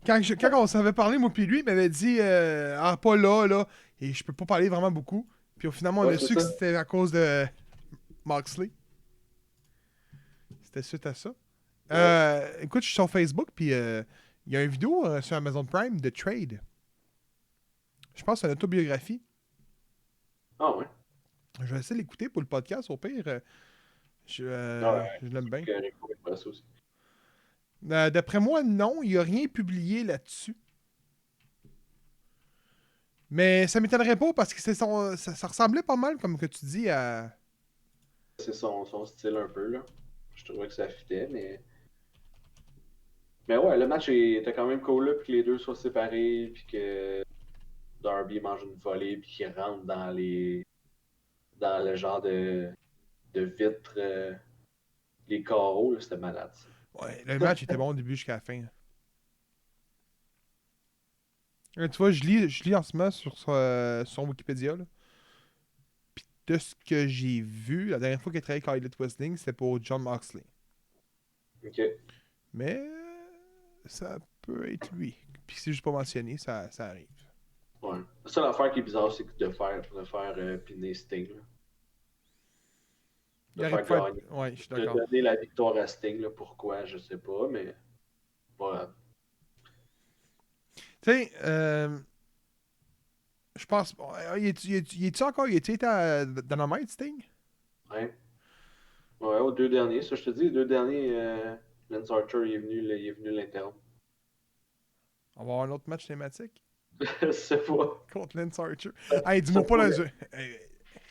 Quand on s'avait parlé, moi puis lui, il m'avait dit ah, pas là, et je peux pas parler vraiment beaucoup. Puis finalement, on Ouais, a c'est su que ça. c'était à cause de Moxley. C'était suite à ça. Écoute, je suis sur Facebook, puis il y a une vidéo sur Amazon Prime de Trade. Je pense que c'est une autobiographie. Ah ouais. Je vais essayer de l'écouter pour le podcast, au pire. Je l'aime bien. Rico aimerait ça aussi. D'après moi, non, il n'y a rien publié là-dessus. Mais ça m'étonnerait pas parce que ça ressemblait pas mal, comme que tu dis, à. C'est son style un peu, là. Je trouvais que ça fitait, mais. Mais ouais, le match était quand même cool, là, puis que les deux soient séparés, puis que Darby mange une volée, puis qu'il rentre dans le genre de vitre, les carreaux, là, c'était malade, ça. Ouais, le match était bon du début jusqu'à la fin. Tu vois, je lis en ce moment sur son Wikipédia. Là. Puis de ce que j'ai vu, la dernière fois qu'il a travaillé avec Elliot Wrestling, c'était pour John Moxley. Ok. Mais ça peut être lui. Puis c'est juste pas mentionné, ça arrive. Ouais. La seule affaire qui est bizarre, c'est de faire piner Sting, là. Il De aurait faire pu faire... gagner. Ouais, je suis De d'accord. donner la victoire à Sting, là, pourquoi, je sais pas, mais. Voilà. Tu sais, je pense. Il est-tu encore. Il était à Dynamite, Sting? Ouais. Ouais, aux deux derniers, ça je te dis, les deux derniers, Lance Archer il est venu l'interrompre. On va avoir un autre match thématique Je sais pas. contre Lance Archer. Hey, dis-moi Ça pas pourrait. dans un.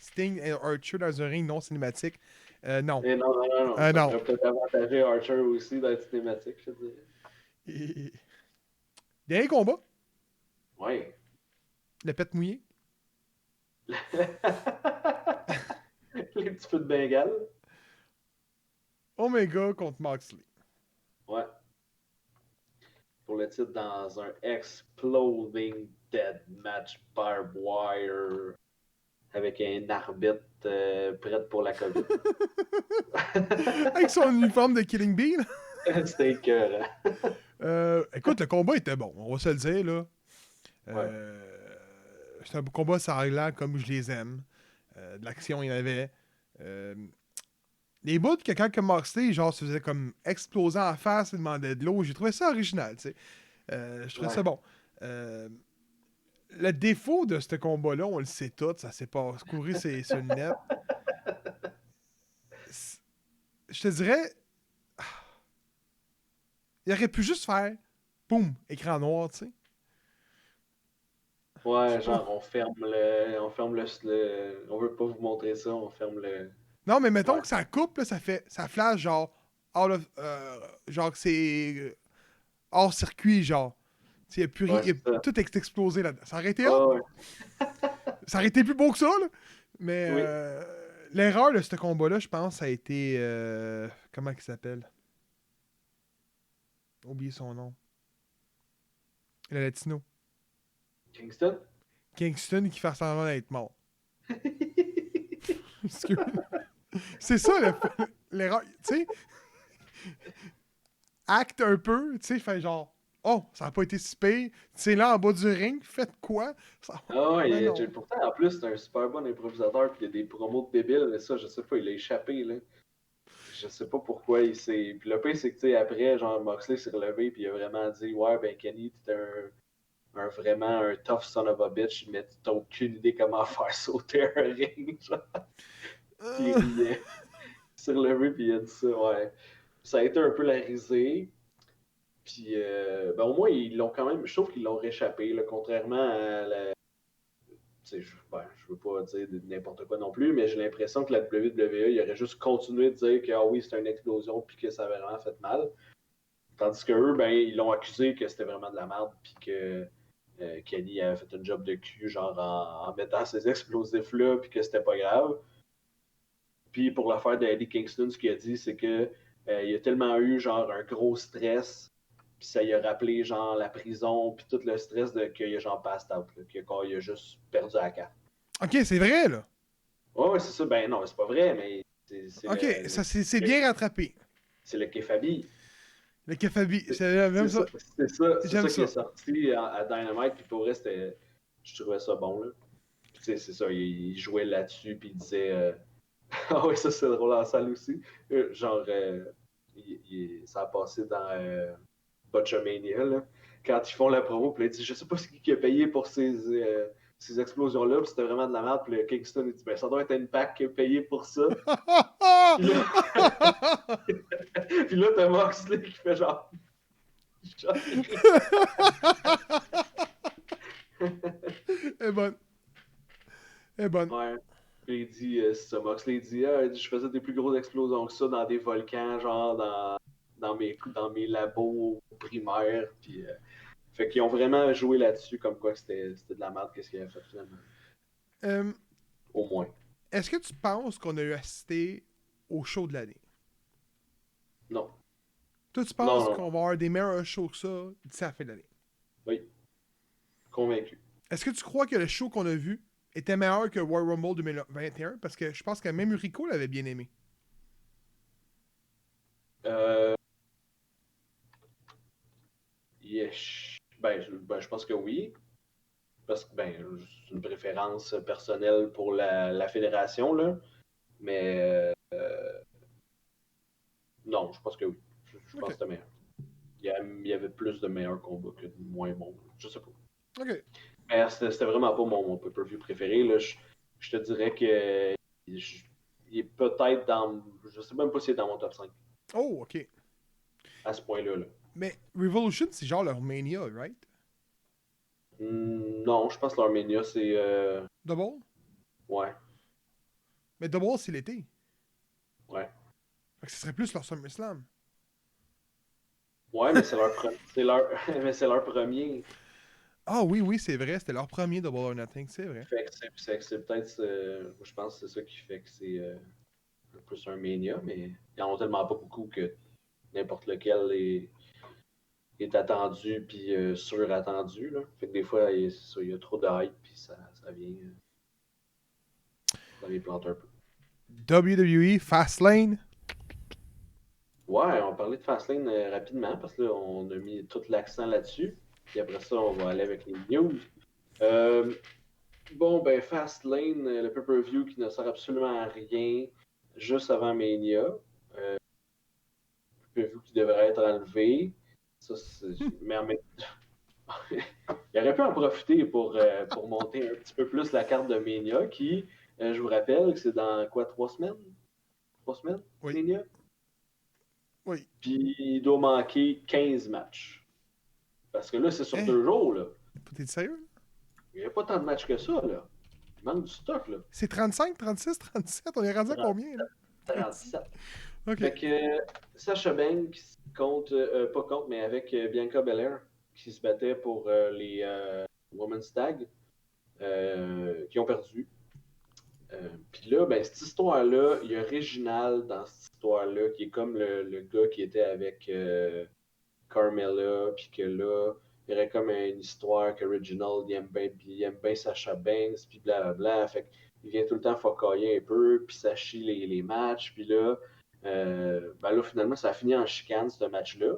Sting et Archer dans un ring non cinématique. Non. Mais non, non, non, non. Ça Non. serait peut-être avantagé Archer aussi d'être cinématique, je te dirais. Dernier combat. Ouais. Le pet mouillé. Les petits feux de Bengale. Omega contre Moxley. Ouais. Pour le titre dans un Exploding Dead Match Barbed Wire avec un arbitre prêt pour la COVID. Avec son uniforme de Killing Bee. C'était écœurant. Écoute, le combat était bon. On va se le dire, là. C'est un combat sanglant comme je les aime. De l'action, il y en avait. Les bouts de quelqu'un comme Moxley, genre, se faisait comme exploser en face, il demandait de l'eau. J'ai trouvé ça original, tu sais. Je trouvais ça bon. Le défaut de ce combat-là, on le sait tout, ça s'est pas couru sur le net. Je te dirais, il aurait pu juste faire boum, écran noir, tu sais. Ouais, genre on ferme on veut pas vous montrer ça, on ferme le. Non, mais mettons Ouais. que ça coupe, là, ça flash genre genre que c'est hors circuit, genre. Il y a plus rien, Ouais, c'est ça. tout est explosé là-dedans. Ça aurait été Ah hot. ouais. Ça aurait été plus beau que ça, là. Mais Oui. l'erreur de ce combat-là, je pense, ça a été comment il s'appelle? J'ai oublié son nom. Le latino. Kingston? Kingston qui fait semblant d'être mort. Excuse. C'est ça l'erreur. Tu sais, acte un peu, tu sais, fait genre, oh, ça n'a pas été si pire. C'est là en bas du ring, faites quoi? Ça... Ah ouais, Mais non. pourtant en plus c'est un super bon improvisateur puis il y a des promos de débiles, mais ça je sais pas, il a échappé là. Je sais pas pourquoi il s'est. Puis le pire c'est que tu sais après, genre Moxley s'est relevé puis il a vraiment dit ouais ben Kenny, t'es un vraiment un tough son of a bitch, mais t'as aucune idée comment faire sauter un ring. Genre. Puis il riait. Il s'est relevé puis il a dit ça, ouais. Ça a été un peu la risée. Puis ben, au moins ils l'ont quand même. Je trouve qu'ils l'ont réchappé, là, contrairement à la. Je veux pas dire n'importe quoi non plus, mais j'ai l'impression que la WWE, il aurait juste continué de dire que ah oui, c'était une explosion puis que ça avait vraiment fait mal. Tandis que eux, ben, ils l'ont accusé que c'était vraiment de la merde puis que Kenny avait fait un job de cul, genre en mettant ces explosifs-là puis que c'était pas grave. Puis pour l'affaire d'Eddie Kingston, ce qu'il a dit, c'est que il a tellement eu genre un gros stress, puis ça lui a rappelé genre la prison, puis tout le stress de qu'il a genre passed out, qu'il a juste perdu la carte. Ok, c'est vrai, là. Ouais, c'est ça. Ben non, c'est pas vrai, mais c'est Ok, ça c'est bien rattrapé. C'est le Kefabi. Le Kefabi, c'est même ça. C'est ça J'aime qui est ça. sorti à Dynamite, puis pour vrai, je trouvais ça bon, là. Puis c'est ça, il jouait là-dessus, puis il disait... Ah oui, ça c'est drôle en salle aussi. Genre, ça a passé dans Botchamania, là. Quand ils font la promo, puis il dit, je sais pas ce qui a payé pour ces explosions-là, puis c'était vraiment de la merde, puis le Kingston, il dit, ben ça doit être Impact qui a payé pour ça. Puis là, puis là t'as Moxley qui fait genre... Elle est bonne. Elle est bonne. Ouais. Puis il dit, c'est ça, Moxley dit, ah, je faisais des plus grosses explosions que ça dans des volcans, genre dans mes labos primaires. Puis, fait qu'ils ont vraiment joué là-dessus, comme quoi que c'était de la merde, qu'est-ce qu'il avait fait finalement. Au moins. Est-ce que tu penses qu'on a eu assisté au show de l'année? Non. Toi, tu penses Non. qu'on va avoir des meilleurs shows que ça d'ici à la fin de l'année? Oui. Convaincu. Est-ce que tu crois que le show qu'on a vu était meilleur que Royal Rumble 2021? Parce que je pense que même Rico l'avait bien aimé. Yes. Ben, je pense que oui. Parce que c'est une préférence personnelle pour la fédération, là. Mais non, je pense que oui. Je pense que c'était meilleur. il y avait plus de meilleurs combats que de moins bons. Je sais pas. Ok. Mais c'était vraiment pas mon pay-per-view préféré. Là. Je te dirais que il est peut-être dans. Je sais même pas s'il est dans mon top 5 Oh, ok. à ce point-là. Là. Mais Revolution, c'est genre leur Mania, right? Non, je pense que leur Mania, c'est. Double? Ouais, Mais Double, c'est l'été. ouais. Fait que ce serait plus leur SummerSlam. Ouais, mais c'est leur, mais c'est leur premier. Ah oui, oui, c'est vrai. C'était leur premier Double or Nothing, c'est vrai. Fait que c'est peut-être. Je pense que c'est ça qui fait que c'est plus un Mania, mais ils en ont tellement pas beaucoup que n'importe lequel est attendu puis surattendu. Là. Fait que des fois, il y a trop de hype puis ça vient plante un peu. WWE, Fastlane. Ouais, on parlait de Fastlane rapidement parce que là, on a mis tout l'accent là-dessus. Puis après ça, on va aller avec les news. Bon, ben, Fastlane, le pay-per-view qui ne sert absolument à rien, juste avant Mania. Pay-per-view qui devrait être enlevé. Ça, mais en même il aurait pu en profiter pour monter un petit peu plus la carte de Mania qui, je vous rappelle, que c'est dans quoi, 3 semaines? 3 semaines, Oui. Mania? Oui. Puis il doit manquer 15 matchs. Parce que là, c'est sur Hein? 2 jours, là. T'es sérieux? Il n'y a pas tant de matchs que ça, là. Il manque du stock, là. C'est 35, 36, 37? On est rendu à combien, là? 37. Ok. Fait que Sasha Banks contre, pas contre, mais avec Bianca Belair, qui se battait pour les Women's Tag, qui ont perdu. Puis là, ben, cette histoire-là, il y a Reginald dans cette histoire-là, qui est comme le gars qui était avec Carmella, puis que là, il y aurait comme une histoire que Reginald, il aime bien Sasha Banks, puis blablabla. Fait qu'il vient tout le temps focailler un peu, puis ça chie les matchs, puis là, ben là, finalement, ça a fini en chicane, ce match-là.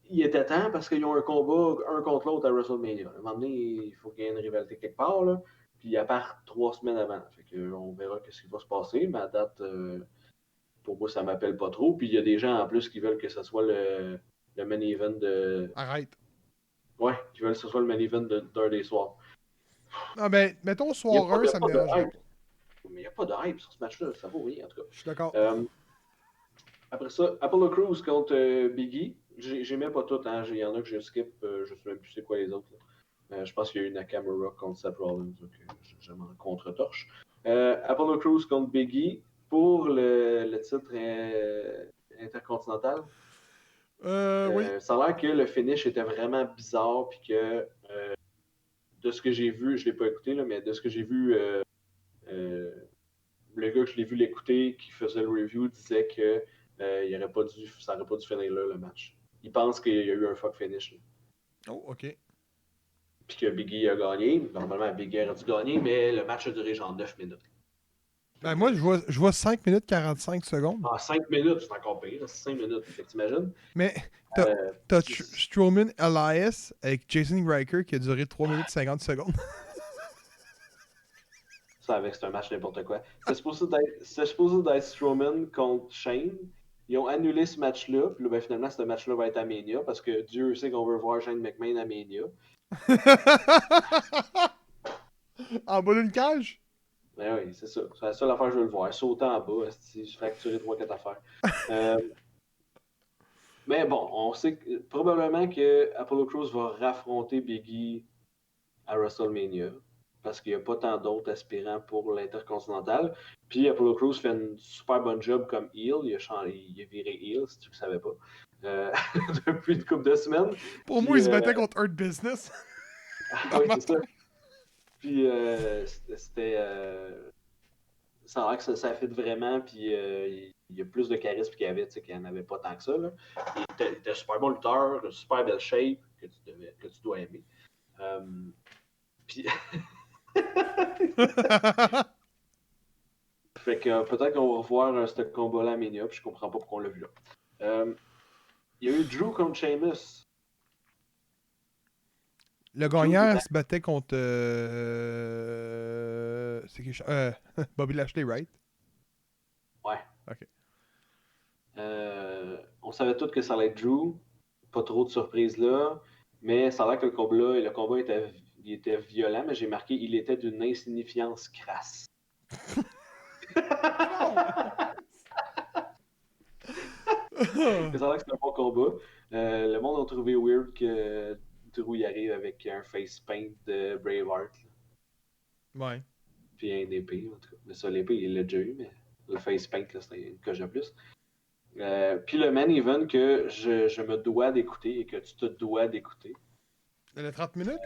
Il était temps parce qu'ils ont un combat un contre l'autre à WrestleMania. À un moment donné, il faut qu'il y ait une rivalité quelque part, là. Puis à part 3 semaines avant. Fait que, on verra ce qui va se passer. Mais à date, pour moi, ça m'appelle pas trop. Puis il y a des gens en plus qui veulent que ce soit le main event de. Arrête. Ouais, qui veulent que ce soit le main event d'un des soirs. Ah ben, mettons Il n'y a soir pas 1, de, ça me pas de dérange hype. pas. Mais il n'y a pas de hype sur ce match-là. Ça vaut rien, en tout cas. Je suis d'accord. Après ça, Apollo Crews contre Biggie. J'aimais pas tout. Hein. Il y en a que je skip. Je ne sais même plus c'est quoi les autres. Je pense qu'il y a eu Nakamura contre Seth Rollins. Donc, je m'en contre-torche. Apollo Crews contre Biggie pour le titre intercontinental. Oui. Ça a l'air que le finish était vraiment bizarre. Puis que de ce que j'ai vu, je ne l'ai pas écouté, là, mais de ce que j'ai vu, le gars que je l'ai vu l'écouter, qui faisait le review, disait que ça n'aurait pas dû finir là, le match. Il pense qu'il y a eu un fuck finish. Là. Oh, ok. Puis que Biggie a gagné. Normalement, Biggie aurait dû gagner, mais le match a duré genre 9 minutes. Ben moi, je vois 5 minutes 45 secondes. En 5 minutes, c'est encore pire. C'est 5 minutes. Fait que t'imagines? Mais t'as t'as c'est- Strowman Elias avec Jason Riker qui a duré 3 minutes 50 secondes. Ça, avec, c'est un match n'importe quoi. C'est supposé d'être Strowman contre Shane. Ils ont annulé ce match-là. Puis là, ben, finalement, ce match-là va être à Mania parce que Dieu sait qu'on veut voir Shane McMahon à Mania. En bas d'une cage? Ben oui, c'est ça. C'est la seule affaire que je veux le voir. Sauter en bas, je fracturer 3-4 affaires. Mais bon, on sait probablement que Apollo Crews va raffronter Biggie à WrestleMania. Parce qu'il n'y a pas tant d'autres aspirants pour l'Intercontinental. Puis Apollo Crews fait une super bonne job comme heel. Il a viré heel, si tu ne le savais pas. Depuis une couple de semaines. Pour Puis, moi, il se battait contre Hurt Business. oui, c'est ça. Puis c'était. Ça a l'air que ça fit vraiment. Puis il y a plus de charisme qu'il y avait, qu'il n'y en avait pas tant que ça. Là. Il était super bon lutteur, super belle shape que tu dois aimer. Puis. Fait que peut-être qu'on va revoir ce combat-là à Mania, puis je comprends pas pourquoi on l'a vu là. Il y a eu Drew contre Sheamus. Le gagnant se battait contre. C'est qui Bobby Lashley, right? Ouais. Ok. On savait tous que ça allait être Drew. Pas trop de surprises là. Mais ça a l'air que le combat était violent, mais j'ai marqué il était d'une insignifiance crasse. Mais ça a l'air que c'est un bon combat. Le monde a trouvé weird que Drew y arrive avec un face paint de Braveheart. Là. Ouais. Puis un épée, en tout cas. Mais ça, l'épée, il l'a déjà eu, mais le face paint, là, c'était une coche de plus. Puis le main event que je me dois d'écouter et que tu te dois d'écouter. Le 30 minutes?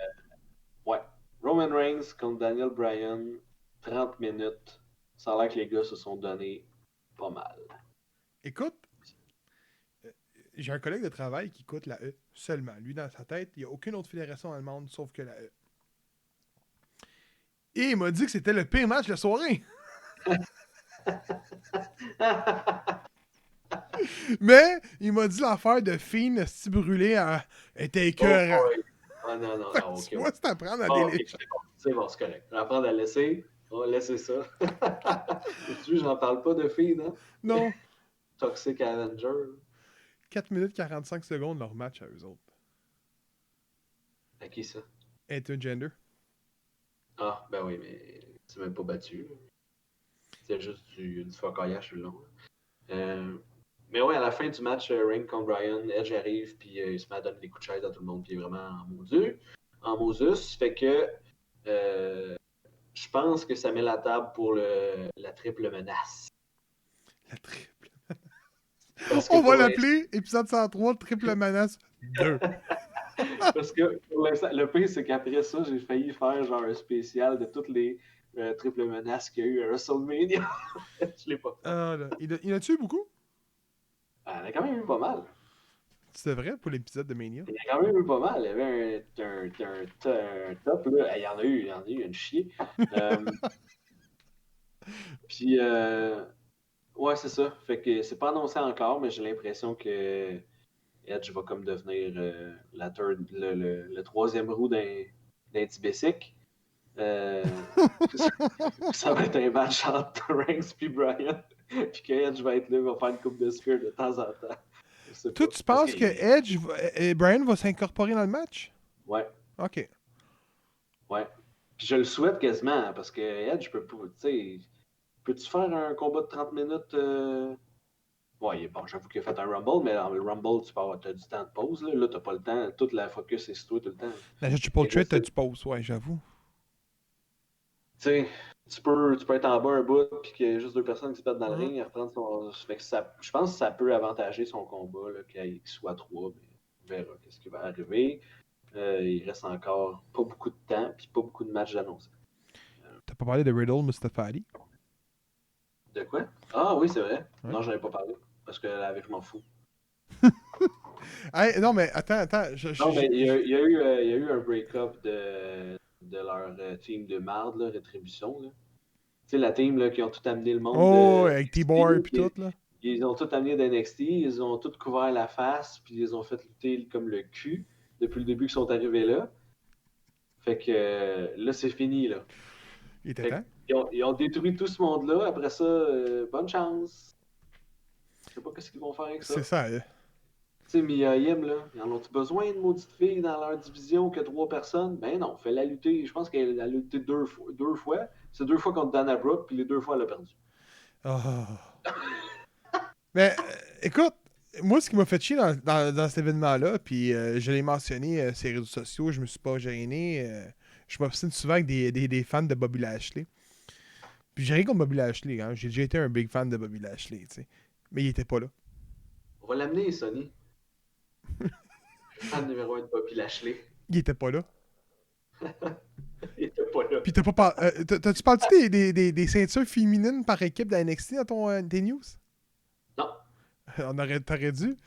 Ouais. Roman Reigns contre Daniel Bryan, 30 minutes. Ça a l'air que les gars se sont donnés pas mal. Écoute, j'ai un collègue de travail qui écoute la E seulement. Lui, dans sa tête, il n'y a aucune autre fédération dans le monde sauf que la E. Et il m'a dit que c'était le pire match de la soirée. Mais il m'a dit l'affaire de Fiend, si brûlé, était écœurant. Oh, non, ok. Moi, c'est à prendre à Oh, des okay, c'est bon, c'est correct. On va apprendre à laisser. On va laisser ça. Tu vois, j'en parle pas de Fiend, hein? Non. Toxic Avenger. 4 minutes 45 secondes leur match à eux autres. À qui ça? Intergender. Ah, ben oui, mais c'est même pas battu. C'est juste du focaillage tout le long. Mais ouais, à la fin du match, Reigns contre Bryan, Edge arrive, puis il se met à donner des coups de chaise à tout le monde, puis il est vraiment en Moses. Fait que je pense que ça met la table pour la triple menace. La triple Parce menace. On va pour l'appeler épisode 103, triple menace 2. Parce que pour l'instant, le pire, c'est qu'après ça, j'ai failli faire genre un spécial de toutes les triples menaces qu'il y a eu à WrestleMania. Je l'ai pas fait. Ah, là. Il a tué beaucoup? Il y en a quand même eu pas mal. C'est vrai pour l'épisode de Mania? Il y a quand même eu pas mal. Il y avait un top, là. Il y en a eu une chier. Puis, ouais, c'est ça. Fait que c'est pas annoncé encore, mais j'ai l'impression que Edge va comme devenir le troisième roue d'un Tibesic. Ça va être un match entre Reigns puis Bryan. Puis que Edge va être là, va faire une coupe de spear de temps en temps. Toi, tu penses que Edge et Bryan va s'incorporer dans le match? Ouais. OK. Ouais. Puis je le souhaite quasiment, hein, parce que Edge peut pas. Tu sais, peux-tu faire un combat de 30 minutes? Ouais, bon, j'avoue qu'il a fait un Rumble, mais dans le Rumble, t'as du temps de pause. Là, t'as pas le temps. Toute la focus est sur toi tout le temps. La Triple Threat, t'as du pause, ouais, j'avoue. Tu sais, tu peux être en bas un bout, puis qu'il y a juste deux personnes qui se battent dans le ring, et reprendre son. Fait que je pense que ça peut avantager son combat, là, qu'il soit 3, mais on verra qu'est-ce qui va arriver. Il reste encore pas beaucoup de temps, puis pas beaucoup de matchs annoncés. T'as pas parlé de Riddle Mustafa Ali? De quoi? Ah oui, c'est vrai. Ouais. Non, j'en ai pas parlé, parce que là, je m'en fous. Hey, non, mais attends. Non, mais il y a eu un break-up de leur team de marde, là, Rétribution. Là. Tu sais, la team là, qui ont tout amené le monde. Oh, avec T-Bar et tout, là. Ils ont tout amené d'NXT, ils ont tout couvert la face, puis ils ont fait lutter comme le cul depuis le début qu'ils sont arrivés là. Fait que là, c'est fini, là. Il était temps. Ils ont détruit tout ce monde-là. Après ça, bonne chance. Je sais pas qu'est-ce qu'ils vont faire avec ça. C'est ça, Tu sais, Mia Yim, là, ils en ont-tu besoin de maudite fille dans leur division que 3 personnes? Ben non, fais-la lutter. Je pense qu'elle a lutté deux fois. C'est 2 fois contre Dana Brooke, puis les 2 fois, elle a perdu. Oh. Mais, écoute, moi, ce qui m'a fait chier dans cet événement-là, puis je l'ai mentionné sur les réseaux sociaux, je me suis pas gêné. Je m'obstine souvent avec des fans de Bobby Lashley. Puis j'ai rien contre Bobby Lashley, hein. J'ai déjà été un big fan de Bobby Lashley, tu sais. Mais il était pas là. On va l'amener, Sonny. Fan numéro 1 de Bobby Lashley. Il était pas là. Il était pas là. Puis t'as-tu parlé des ceintures féminines par équipe de NXT dans tes news? Non. T'aurais dû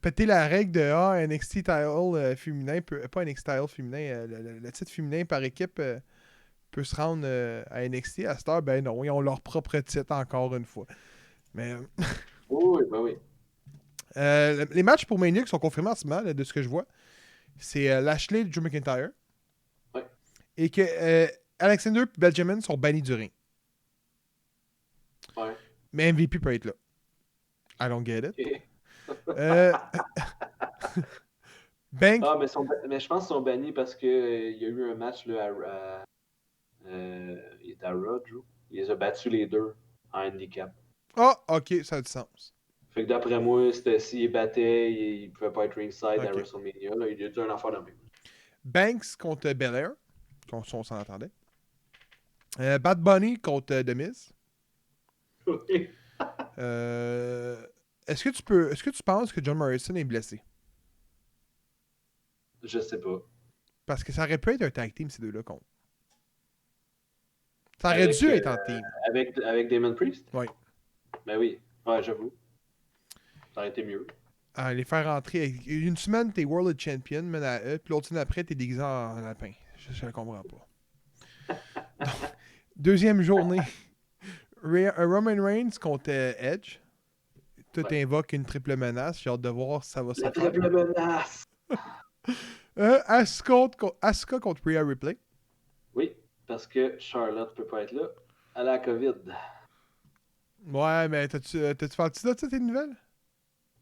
péter la règle de NXT title féminin, pas NXT title féminin, le titre féminin par équipe peut se rendre à NXT. À cette heure, ben non, ils ont leur propre titre encore une fois. Mais Oui, ben oui. les matchs pour Mania qui sont confirmés en ce moment, là, de ce que je vois, c'est Lashley et Drew McIntyre. Ouais. Et que Alexander et Benjamin sont bannis du ring. Ouais. Mais MVP peut être là. I don't get it. Okay. Euh, Bank, Ah, mais je pense qu'ils sont bannis parce qu'il y a eu un match là, il était à Raw, Drew. Il les a battus les deux en handicap. ah, ok, ça a du sens. Fait que d'après moi, c'était s'il battait, il pouvait pas être ringside à Ok. WrestleMania. Là. Il a dû un affaire de même. Banks contre Belair, on s'en entendait. Bad Bunny contre The Miz. Oui. Est-ce que tu penses que John Morrison est blessé? Je sais pas. Parce que ça aurait pu être un tag team, ces deux-là, contre. Ça aurait Avec, dû être en team. avec Damon Priest? Oui. Ben oui. Ouais, j'avoue. Ça aurait été mieux. Les faire rentrer. Une semaine, t'es World Champion, puis l'autre semaine après, t'es déguisé en lapin. Je le comprends pas. Donc, deuxième journée. Roman Reigns contre Edge. Tout Ouais. invoque une triple menace. J'ai hâte de voir si ça va se La faire. triple menace! Asuka contre Rhea Ripley. Oui, parce que Charlotte peut pas être là. Elle a la COVID. Ouais, mais t'as-tu fait-tu là, tes nouvelles?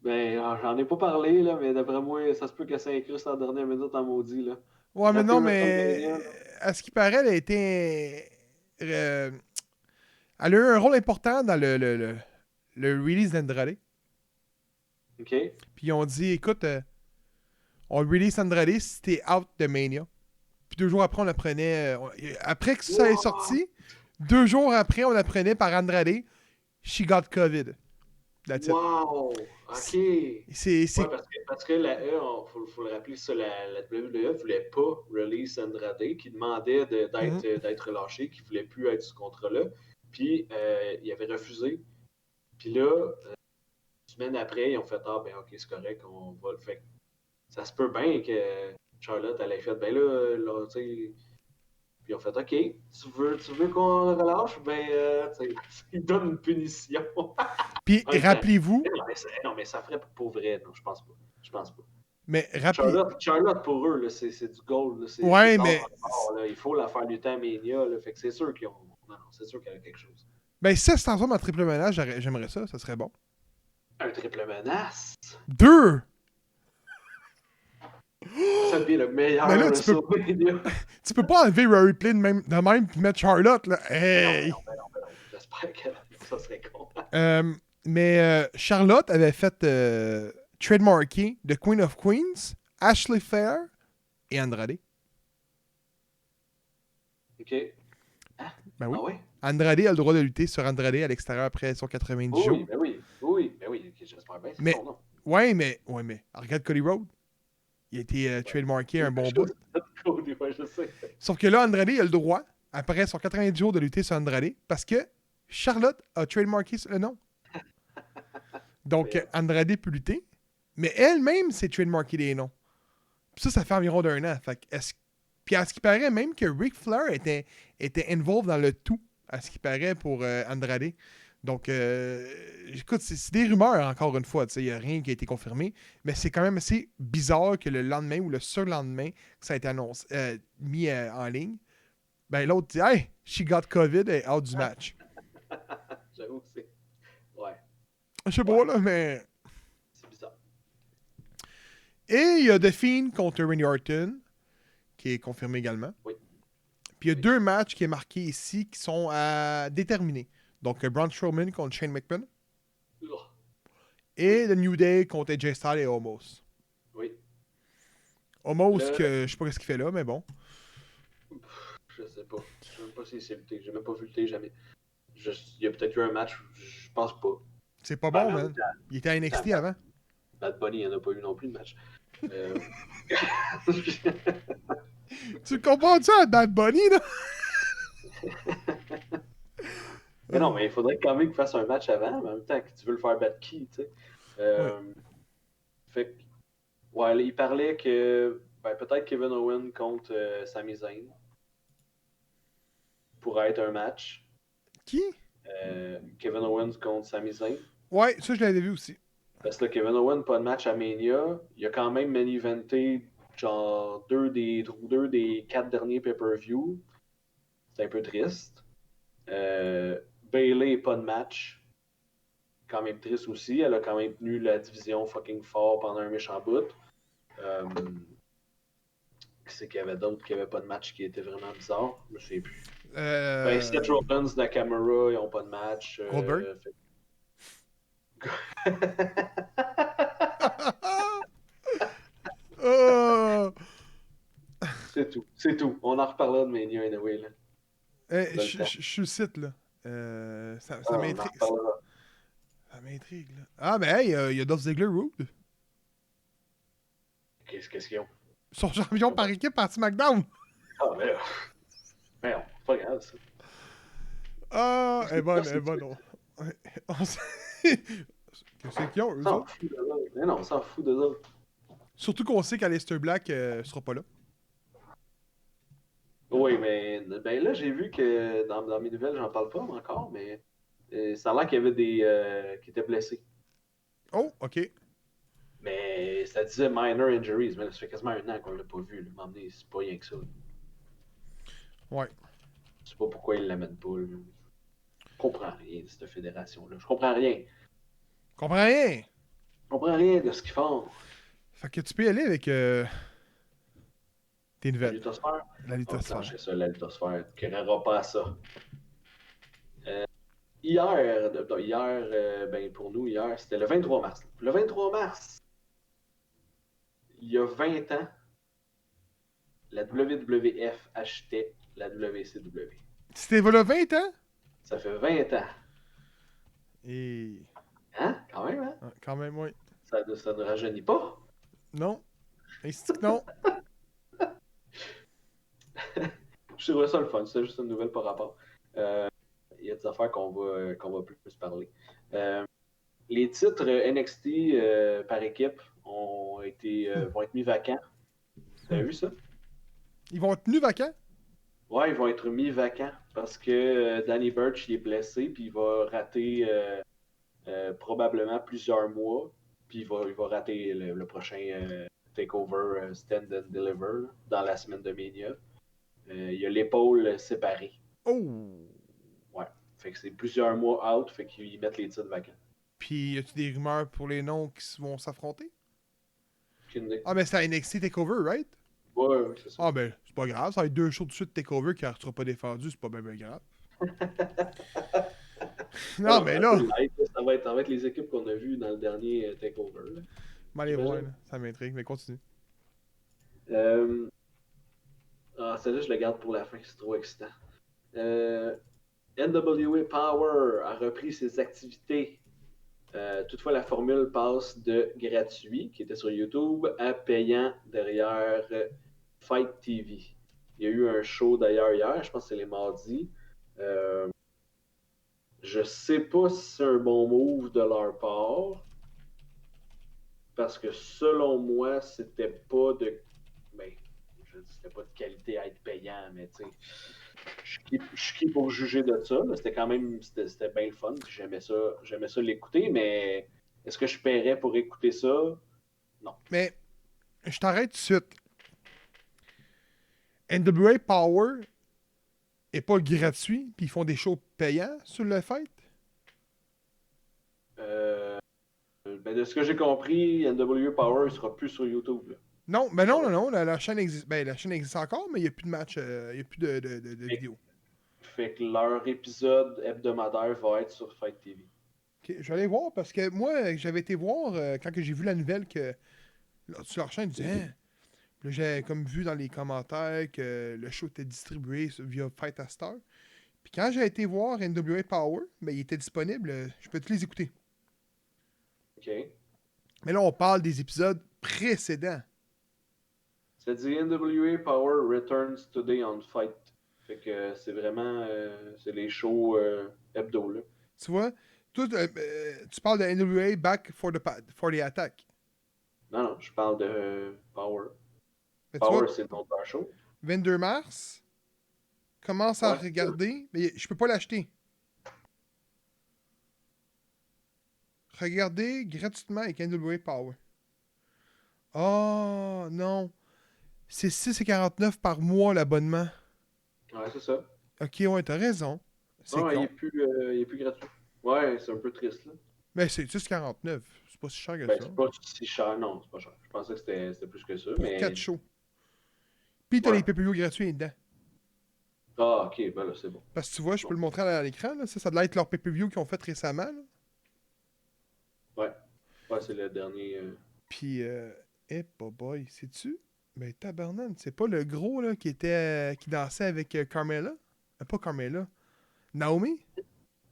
Ben, j'en ai pas parlé, là, mais d'après moi, ça se peut qu'elle s'incruste en dernière minute en maudit, là. Ouais, mais non, Rappelez mais WrestleMania, là. à ce qui paraît, elle a été. Elle a eu un rôle important dans le release d'Andrade. OK? Puis ils ont dit, écoute, on release Andrade si t'es out de Mania. Puis 2 jours après, on apprenait. Après que ça est sorti, 2 jours après, on apprenait par Andrade, she got COVID. That's it. Wow! OK! Ouais, C'est. parce que la E, faut le rappeler, ça, la WWE voulait pas release Andrade, qui demandait d'être relâché, qui voulait plus être sous contrat-là. Puis, il avait refusé. Puis là, une semaine après, ils ont fait ah, ben ok, c'est correct, on va le faire. Ça se peut bien que Charlotte, elle ait fait ben là tu sais. Puis ils ont fait ok, tu veux qu'on le relâche? Ben, tu sais, ils donnent une punition. Puis En même temps, rappelez-vous, non, mais ça ferait pour vrai, non, je pense pas. Je pense pas. mais rappelez. Charlotte pour eux, là, c'est du gold. Là, Ouais, c'est mais. là, il faut la faire lutter à Mania. Là, fait que c'est sûr qu'ils ont. Non, c'est sûr qu'il y a quelque chose. Ben, si ça se transforme en triple ménage, j'aimerais ça, ça serait bon. Un triple menace. 2! Ça devient le meilleur Mais là, WrestleMania. Tu peux pas enlever Rory Play de même puis mettre Charlotte, là. Hey! Non. J'espère que ça serait con. Mais Charlotte avait fait trademarker The Queen of Queens, Ashley Fair et Andrade. OK. Ben oui. Ah ouais? Andrade a le droit de lutter sur Andrade à l'extérieur après son 90 jours. Oui. OK, j'espère bien. C'est Mais- son nom. Ouais, mais regarde Cody Rhodes. Il a été trademarké un bon bout. Ouais, je sais. Sauf que là, Andrade a le droit, après son 90 jours, de lutter sur Andrade parce que Charlotte a trademarké le nom. Donc, Andrade peut lutter, mais elle-même s'est trademarké des noms. Puis ça fait environ d'1 an. Fait que puis à ce qui paraît, même que Ric Flair était involved dans le tout, à ce qui paraît, pour Andrade. Donc, écoute, c'est des rumeurs, encore une fois. Il n'y a rien qui a été confirmé. Mais c'est quand même assez bizarre que le lendemain ou le surlendemain que ça a été annoncé, mis en ligne, ben l'autre dit « Hey, she got COVID et out du match. » J'avoue que c'est. Ouais, Je sais pas, là, mais... c'est bizarre. Et il y a The Fiend contre Randy Orton, qui est confirmé également. Oui. Puis il y a 2 matchs qui sont marqués ici qui sont à déterminer. Donc, Braun Strowman contre Shane McMahon. Ugh. Et The New Day contre AJ Styles et Omos. Oui. Omos, Le- que je sais pas ce qu'il fait là, mais bon. Je sais pas. Je sais même pas si c'est lutté. J'ai même pas vu lutté jamais. Il y a peut-être eu un match, je pense pas. C'est pas Ben, bon, en man. même temps, Il était à NXT avant. Bad Bunny, il n'y en a pas eu non plus de match. Tu comprends ça, Bad Bunny, là? Mais non, mais il faudrait quand même qu'il fasse un match avant, mais en même temps, que tu veux le faire battre qui, tu sais. Fait que, ouais, il parlait que peut-être Kevin Owen contre Sami Zayn pourrait être un match. Qui? Kevin Owens contre Sami Zayn. Ouais, ça, je l'avais vu aussi. Parce que Kevin Owens, pas de match à Mania. Il a quand même main-eventé genre 2 des 4 derniers pay-per-view. C'est un peu triste. Bayley, pas de match. quand même triste aussi. Elle a quand même tenu la division fucking fort pendant un méchant bout. C'est qu'il y avait d'autres qui n'avaient pas de match qui était vraiment bizarre. Je ne sais plus. Ben, Seth Rollins, Nakamura, ils n'ont pas de match. Goldberg? Oh! C'est tout. C'est tout. On en reparlera de Mania anyway. Là. Je suis le site, là. Ça On en m'intrigue. reparlera. Ça m'intrigue, là. Ah, mais hey, il y a Dolph Ziggler Rude. Qu'est-ce qu'ils ont? Ils sont champions par équipe par SmackDown. Ah, mais là. Mais non, c'est pas grave, ça. Ah, elle est bonne, elle est bonne. Qu'est-ce qu'ils ont, eux On s'en autres? fout d'eux autres. Mais non, on s'en fout d'eux autres. Surtout qu'on sait qu'Aleister Black sera pas là. Oui, mais ben là, j'ai vu que dans mes nouvelles, j'en parle pas encore, mais ça a l'air qu'il y avait des qui étaient blessés. Oh, ok. Mais ça disait minor injuries, mais là, ça fait quasiment un an qu'on l'a pas vu. Là. M'emmener, c'est pas rien que ça. Là. Ouais. Je sais pas pourquoi ils l'amènent pas. Là. Je comprends rien de cette fédération-là. Je comprends rien. Comprends rien. Je comprends rien de ce qu'ils font. Fait que tu peux y aller avec tes La nouvelles. luthosphère? La luthosphère. C'est ça, la luthosphère. Tu ne créeras pas à ça. Hier, ben pour nous, hier, c'était le 23 mars. Le 23 mars, il y a 20 ans, la WWF achetait la WCW. C'était voilà 20 ans? Ça fait 20 ans. Et. Hein? Quand même, hein? Ah, quand même, oui. Ça ne rajeunit pas. Non. Ainsi que non. Je trouvais ça le fun. C'est juste une nouvelle par rapport. Il y a des affaires qu'on va plus parler. Les titres NXT par équipe vont être mis vacants. Vous avez vu ça? Ils vont être tenus vacants? Ouais, ils vont être mis vacants parce que Danny Burch il est blessé puis il va rater probablement plusieurs mois. Puis il va rater le prochain Takeover Stand and Deliver là, dans la semaine de Mania. Il y a l'épaule séparée. Oh! Ouais. Fait que c'est plusieurs mois out, fait qu'ils mettent les titres vacants. Puis, y a-tu des rumeurs pour les noms qui vont s'affronter? Aucune idée. Ah, mais c'est à NXT Takeover, right? Ouais, c'est ça. Ah, ben, c'est pas grave. Ça va être 2 shows de suite Takeover qui ne sera pas défendu. C'est pas bien grave. Non, mais là, Ça va être les équipes qu'on a vues dans le dernier Takeover. Là. allez voir, là. Ça m'intrigue, mais continue. Celle-là, je la garde pour la fin, c'est trop excitant. NWA Power a repris ses activités. Toutefois, la formule passe de gratuit, qui était sur YouTube, à payant derrière Fight TV. Il y a eu un show d'ailleurs hier, je pense que c'est les mardis. Je sais pas si c'est un bon move de leur part, parce que selon moi, c'était pas de... Ben, c'était pas de qualité à être payant, mais tu sais, je suis qui pour juger de ça. Là. C'était quand même, c'était bien le fun, puis j'aimais ça l'écouter, mais est-ce que je paierais pour écouter ça? Non. Mais, je t'arrête tout de suite. NWA Power est pas gratuit, puis ils font des shows payants sur le fait? Ben de ce que j'ai compris, NWA Power sera plus sur YouTube. Là. Non, ben non, la chaîne existe. Ben, la chaîne existe encore, mais il n'y a plus de match, il n'y a plus de vidéos. Fait que leur épisode hebdomadaire va être sur Fight TV. Ok, je vais aller voir parce que moi, j'avais été voir quand que j'ai vu la nouvelle que là, sur leur chaîne, ils disaient, hein? Puis là, j'ai comme vu dans les commentaires que le show était distribué via Fight à Star. Puis quand j'ai été voir NWA Power, ben, il était disponible. Je peux tous les écouter. OK. Mais là, on parle des épisodes précédents. Ça dit NWA Power returns today on Fight. Fait que c'est vraiment c'est les shows hebdo là. Tu vois, toi, tu parles de NWA Back for the Attack. Non, je parle de Power. Mais tu Power, vois, c'est le nom de leur show. 22 mars, commence à Ouais. regarder, mais je peux pas l'acheter. Regardez gratuitement avec NWA Power. Oh non. C'est 6,49 par mois l'abonnement. Ouais, c'est ça. Ok, ouais, t'as raison. C'est Non, con. il est plus gratuit. Ouais, c'est un peu triste là. Mais c'est 10,49. C'est pas si cher que Ben, ça. c'est pas si cher, non, c'est pas cher. Je pensais que c'était plus que ça, Pour mais... 4 shows. Puis t'as Ouais. les pay-per-view gratuits dedans. Ah, ok, ben là, c'est bon. Parce que tu vois, je peux le montrer à l'écran. Là. Ça doit être leur pay-per-view qu'ils ont fait récemment. Là. Ouais, c'est le dernier... Puis, boy, sais-tu? Ben, tabarnane, c'est pas le gros là, qui était qui dansait avec Carmella? Pas Carmella. Naomi?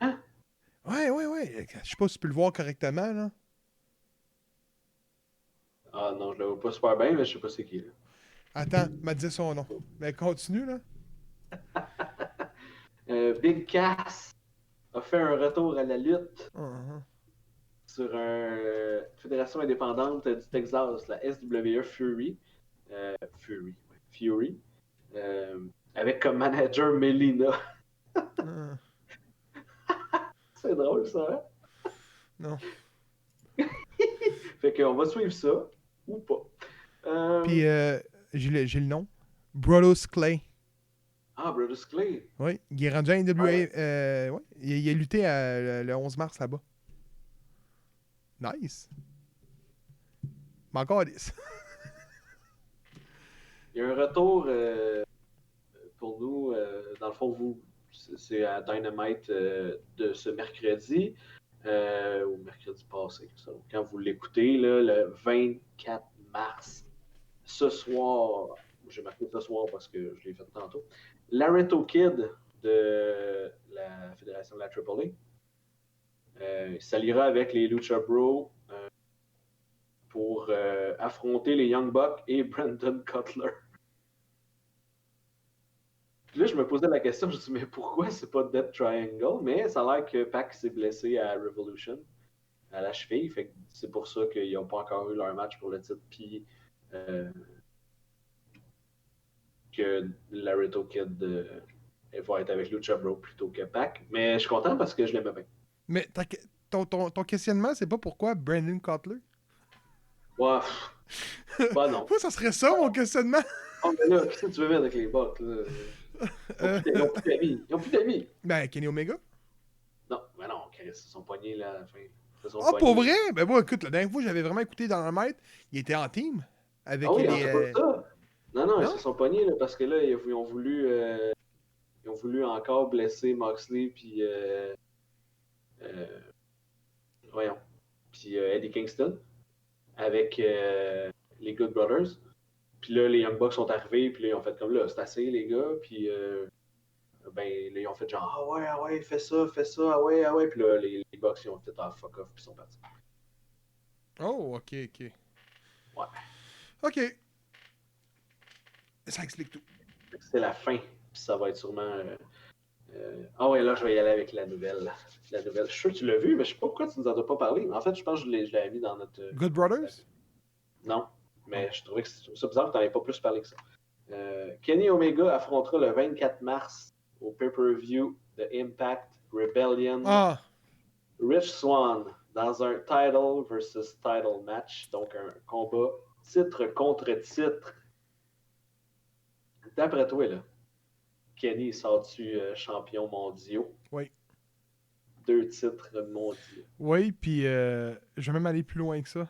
Hein? Ouais. Je sais pas si tu peux le voir correctement, là. Ah non, je le vois pas super bien, mais je sais pas c'est qui, là. Attends, m'a dit son nom. Mais continue, là. Big Cass a fait un retour à la lutte Uh-huh. sur une fédération indépendante du Texas, la SWE Fury. Fury. Avec comme manager Melina. Uh, C'est drôle, ça, hein? non. Fait qu'on va suivre ça, ou pas. Puis, j'ai le nom. Brodus Clay. Ah, Brodus Clay. Oui, il est rendu à NWA. Ah ouais. Ouais, il a lutté le 11 mars là-bas. Nice. Mais encore 10. Il y a un retour pour nous, dans le fond, c'est à Dynamite de ce mercredi, ou mercredi passé, ça. Quand vous l'écoutez, là, le 24 mars, ce soir, j'ai marqué ce soir parce que je l'ai fait tantôt, Laredo Kid de la fédération de la AAA s'alliera avec les Lucha Bros pour affronter les Young Bucks et Brandon Cutler. Puis là, je me posais la question, je me suis dit, mais pourquoi c'est pas Death Triangle? Mais ça a l'air que Pac s'est blessé à Revolution, à la cheville, fait que c'est pour ça qu'ils n'ont pas encore eu leur match pour le titre, puis que Laredo Kid va être avec Lucha Bro plutôt que Pac. Mais je suis content parce que je l'aimais bien. Mais ton questionnement, c'est pas pourquoi Brandon Cutler? Ouais, bah non. Pourquoi ça serait ça, mon questionnement? Oh, mais là, qu'est-ce que tu veux faire avec les Bucks, là? Ils n'ont plus d'amis. Ils n'ont plus d'amis. Ben, Kenny Omega. Non, mais non, Chris, ils sont poignés là à la fin. Ah, pour vrai? Ben, bon, écoute, la dernière fois, j'avais vraiment écouté dans le maître, il était en team avec Ah oui, les. c'est pas ça. Non, Non? ils se sont pognés là, parce que là, ils ont voulu encore blesser Moxley puis voyons. Puis Eddie Kingston avec les Good Brothers. Puis là, les Young Bucks sont arrivés, puis là, ils ont fait comme là, c'est assez, les gars. Puis ben, là, ils ont fait genre, ah ouais, fais ça, ah ouais. Puis là, les Bucks, ils ont fait, ah fuck off, puis ils sont partis. Oh, ok. Ouais. Ok. Ça explique tout. C'est la fin, puis ça va être sûrement. Ah ouais, là, je vais y aller avec la nouvelle. Je suis sûr que tu l'as vu, mais je sais pas pourquoi tu nous en as pas parlé. En fait, je pense que je l'avais mis dans notre. Good Brothers? Non, mais je trouvais que c'est bizarre que tu n'en avais pas plus parlé que ça. Kenny Omega affrontera le 24 mars au pay-per-view de Impact Rebellion Ah! Rich Swann dans un title versus title match, donc un combat titre contre titre. D'après toi, là, Kenny sort-tu champion mondiaux? Oui. 2 titres mondiaux. Oui, puis je vais même aller plus loin que ça.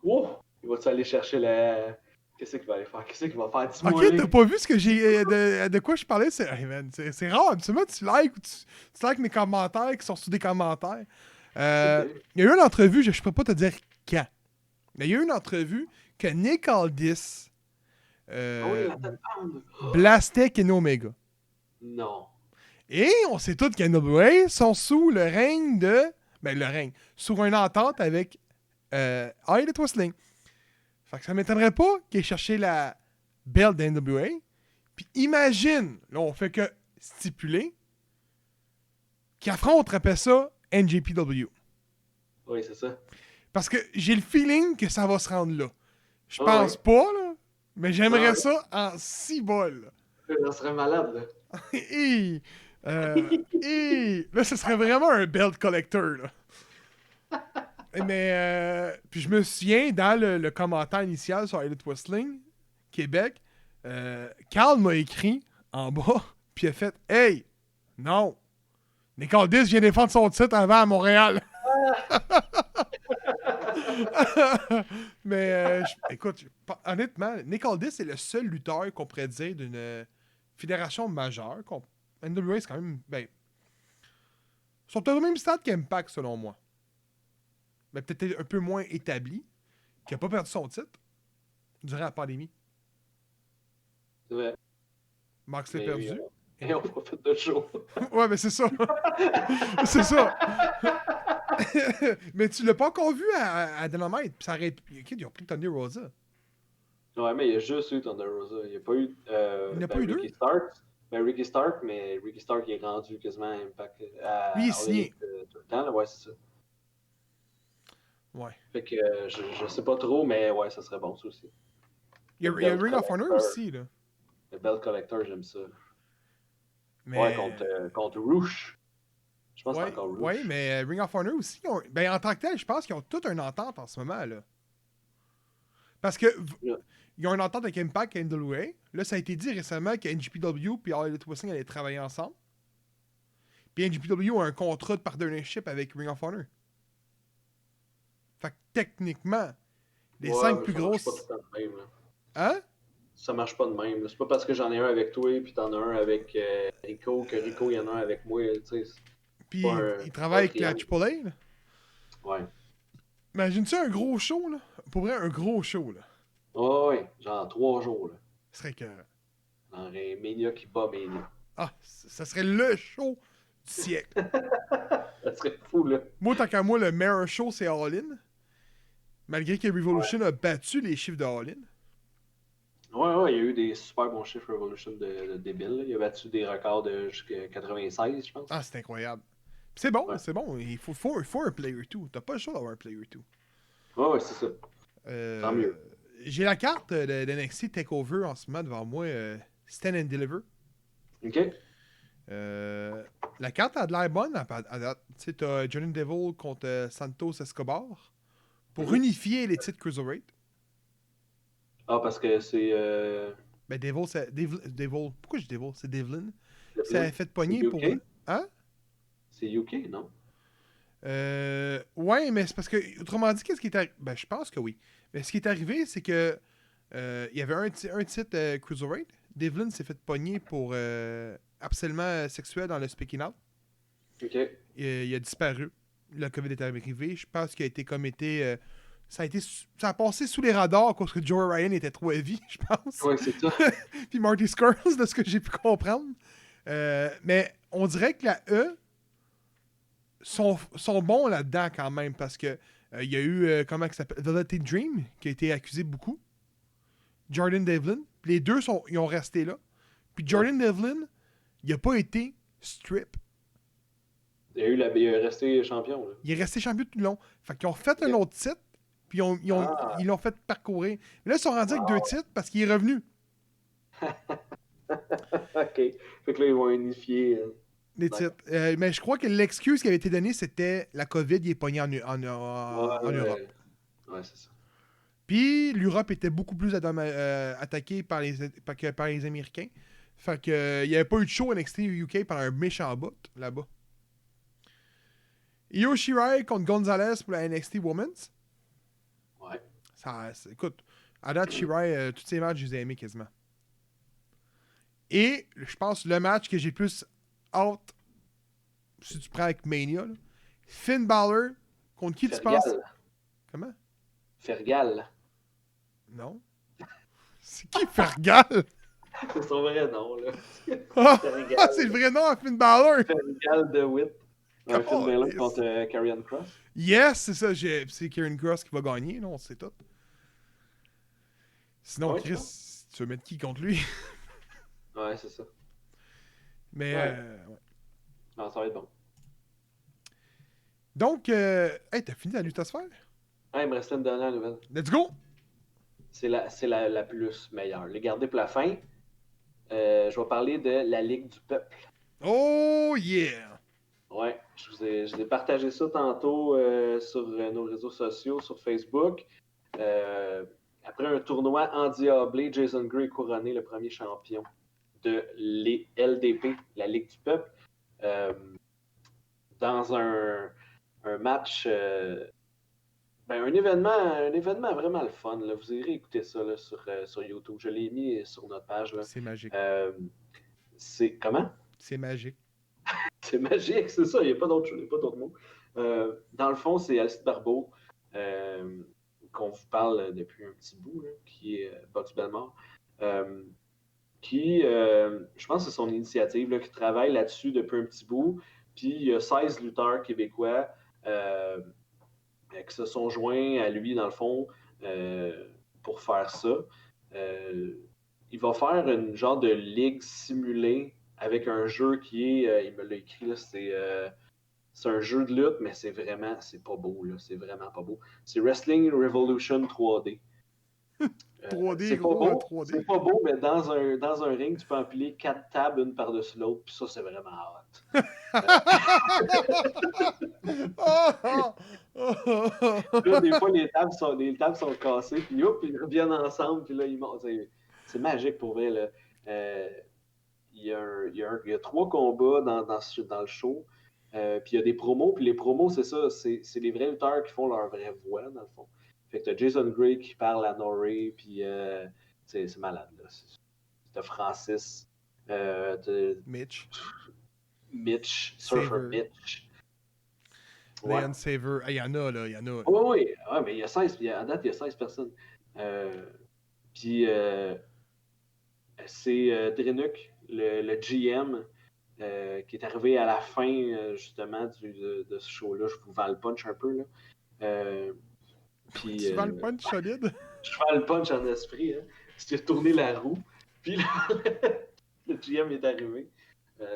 Oh! Il va-tu aller chercher la. Qu'est-ce qu'il va aller faire? Qu'est-ce qu'il va faire? Dis-moi, Ok, t'as pas vu ce que j'ai. De quoi je parlais? Hey, man, c'est rare. Absolument, tu likes ou tu likes mes commentaires qui sont sous des commentaires. Il y a eu une entrevue, je peux pas te dire quand. Mais il y a eu une entrevue que Nick Aldis blastait Kenny Omega. Non. Et on sait tous qu'NWA sont sous le règne de. Ben, le règne. Sous une entente avec Elliot Wrestling. Fait que ça m'étonnerait pas qu'il ait cherché la belt d'NWA. Puis imagine, là, on fait que stipuler, qu'il affronte, rappelle ça, NJPW. Oui, c'est ça. Parce que j'ai le feeling que ça va se rendre là. Je Ah pense ouais. pas, là. Mais j'aimerais Ah ouais. ça en 6 bols. Ça serait malade, là. Là, ce serait vraiment un belt collector, là. Mais, puis je me souviens, dans le commentaire initial sur Elite Wrestling, Québec, Carl m'a écrit en bas, puis il a fait « Hey, non, Nick Aldis vient défendre son titre avant à Montréal. » Mais écoute, honnêtement, Nick Aldis est le seul lutteur qu'on pourrait dire d'une fédération majeure. NWA, c'est quand même. Ben, ils sont au même stade qu'Impact, selon moi. Mais peut-être un peu moins établi, qui n'a pas perdu son titre durant la pandémie. C'est vrai. Max l'a Mais perdu. oui, et on n'a pas fait de show. Ouais, mais c'est ça. C'est ça. Mais tu l'as pas encore vu à Dynamite. Puis ça aurait... Ils ont pris Thunder Rosa. Ouais, mais il y a juste eu Thunder Rosa. Il n'y a pas eu. Il n'y en a pas eu deux? Ricky Stark. Ricky Stark, mais Ricky Stark est rendu quasiment à Impact. Lui, il est signé. Tout le temps, là. Ouais, c'est ça. Ouais. Fait que je sais pas trop, mais ouais, ça serait bon, ça aussi. Il y a Ring of Honor aussi, là. Le Bell Collector, j'aime ça. Mais... Ouais, contre Roosh. Je pense que c'est Ouais, encore Roosh. ouais, mais Ring of Honor aussi, ben, en tant que tel, je pense qu'ils ont toute une entente en ce moment, là. Parce que Yeah. ils ont une entente avec Impact et NWA. Là, ça a été dit récemment que NGPW et All Elite Wrestling allaient travailler ensemble. Puis NGPW a un contrat de partnership avec Ring of Honor. Fait que techniquement, les 5 plus grosses... Ça marche pas tout le temps de même, là. Hein? Ça marche pas de même, là. C'est pas parce que j'en ai un avec toi et puis t'en as un avec Rico que Rico, il y en a un avec moi, tu sais. Puis Pas ils travaillent avec la triangle. AAA, là. Ouais. Imagine-tu un gros show, là? Pour vrai, un gros show, là. Oh, ouais, genre 3 jours, là. Ce serait écœurant. Dans un Mania qui bat Mania. Ah, ça serait le show du siècle. Ça serait fou, là. Moi, tant qu'à moi, le meilleur show, c'est All In. Malgré que Revolution a battu les chiffres de All In. Ouais, il y a eu des super bons chiffres Revolution de débile, là. Il a battu des records de jusqu'à 96, je pense. Ah, c'est incroyable. Puis c'est bon, Ouais. c'est bon. Il faut un player 2. T'as pas le choix d'avoir un player 2. Ouais, c'est ça. Tant mieux. J'ai la carte de NXT TakeOver en ce moment devant moi. Stand and Deliver. OK? La carte a de l'air bonne à date. Tu sais, t'as Jordan Devil contre Santos Escobar pour unifier les titres Cruiserweight. Ah, parce que c'est... Ben, Devil, c'est... Devil. Pourquoi je dis Devil? C'est Devlin. le Ça a plan. fait de pogner C'est pour... UK? Hein? C'est UK, non? Ouais, mais c'est parce que, autrement dit, qu'est-ce qui est arrivé? Ben, je pense que oui. Mais ce qui est arrivé, c'est que il y avait un titre Cruiserweight. Devlin s'est fait pogner pour harcèlement sexuel dans le Speaking Out. OK. Il a disparu. Le COVID est arrivé. Je pense qu'il a été ça a passé sous les radars parce que Joey Ryan était trop heavy, je pense. Ouais, c'est ça. Puis Marty Scurll, de ce que j'ai pu comprendre. Mais on dirait que la E sont bons là-dedans quand même parce que il y a eu, comment ça s'appelle, Velvet Dream qui a été accusé beaucoup. Jordan Devlin. Puis les deux, ils ont resté là. Puis Jordan Devlin, il a pas été strip. Il est resté champion, là. Il est resté champion tout le long. Fait qu'ils ont fait un autre titre, puis ils l'ont fait parcourir. Mais là, ils sont rendus avec 2 titres parce qu'il est revenu. OK. Fait que là, ils vont unifier... Les titres. Mais je crois que l'excuse qui avait été donnée, c'était la COVID, il est pogné en Europe. Ouais, c'est ça. Puis l'Europe était beaucoup plus attaquée par les Américains. Fait que il n'y avait pas eu de show NXT UK pendant un méchant bout là-bas. Io Shirai contre Gonzalez pour la NXT Women's. Ouais. Écoute, à date, Shirai, tous ses matchs, je les ai aimés quasiment. Et je pense le match que j'ai plus hâte, si tu prends avec Mania, là, Finn Balor contre qui tu penses? Comment? Fergal. Non. C'est qui Fergal? C'est son vrai nom, là. Ah, Fergal. c'est le vrai nom à Finn Balor! Fergal de Witt. Un Oh, Finn Balor yes. contre Karrion Kross. Yes, c'est ça. C'est Karen Cross qui va gagner, non? C'est tout. Sinon, Ouais, Chris, tu veux mettre qui contre lui? Ouais, c'est ça. Mais, Ouais. ouais. Non, ça va être bon. Donc, hey, t'as fini la luthosphère? Ah, il me restait une dernière nouvelle. Let's go! C'est la plus meilleure. Les garder pour la fin. Je vais parler de la Ligue du Peuple. Oh yeah! Ouais, je vous ai partagé ça tantôt sur nos réseaux sociaux, sur Facebook. Après un tournoi endiablé, Jason Gray est couronné le premier champion de LDP, la Ligue du Peuple, dans un un match, un événement vraiment le fun. Là. Vous irez écouter ça là, sur YouTube. Je l'ai mis sur notre page. Là. C'est magique. C'est comment? C'est magique. C'est magique, c'est ça. Il n'y a pas d'autre chose, il n'y a pas d'autre mot. Dans le fond, c'est Alcide Barbeau qu'on vous parle depuis un petit bout, là, qui est Box Belmore. Qui, je pense que c'est son initiative, là, qui travaille là-dessus depuis un petit bout. Puis il y a 16 lutteurs québécois qui se sont joints à lui, dans le fond, pour faire ça. Il va faire une genre de ligue simulée avec un jeu qui est, il me l'a écrit, là, c'est un jeu de lutte, mais c'est pas beau, là, c'est vraiment pas beau. C'est Wrestling Revolution 3D. 3D, c'est gros, pas beau, 3D. C'est pas beau, mais dans un ring, tu peux empiler 4 tables une par-dessus l'autre, puis ça, c'est vraiment hot. Là, des fois, les tables sont cassées, puis hop, ils reviennent ensemble, puis là, ils montent. C'est magique pour vrai. Là. Il y a 3 combats dans le show, puis il y a des promos, puis les promos, c'est ça, c'est les vrais lutteurs qui font leur vraie voix, dans le fond. Fait que t'as Jason Gray qui parle à Norrie, puis c'est malade, là. T'as Francis, Mitch. Surfer Saver. Mitch. Leon Saver. Il y en a, là. Il y en a. Oui, mais il y a 16, à date, il y a 16 personnes. Puis c'est Drenuk, le GM, qui est arrivé à la fin, justement, de ce show-là. Je vous vends le punch un peu, là. Puis, Tu vends le punch solide? Je vends le punch en esprit, hein. Parce qu'il a tourné la roue. Puis là, le GM est arrivé.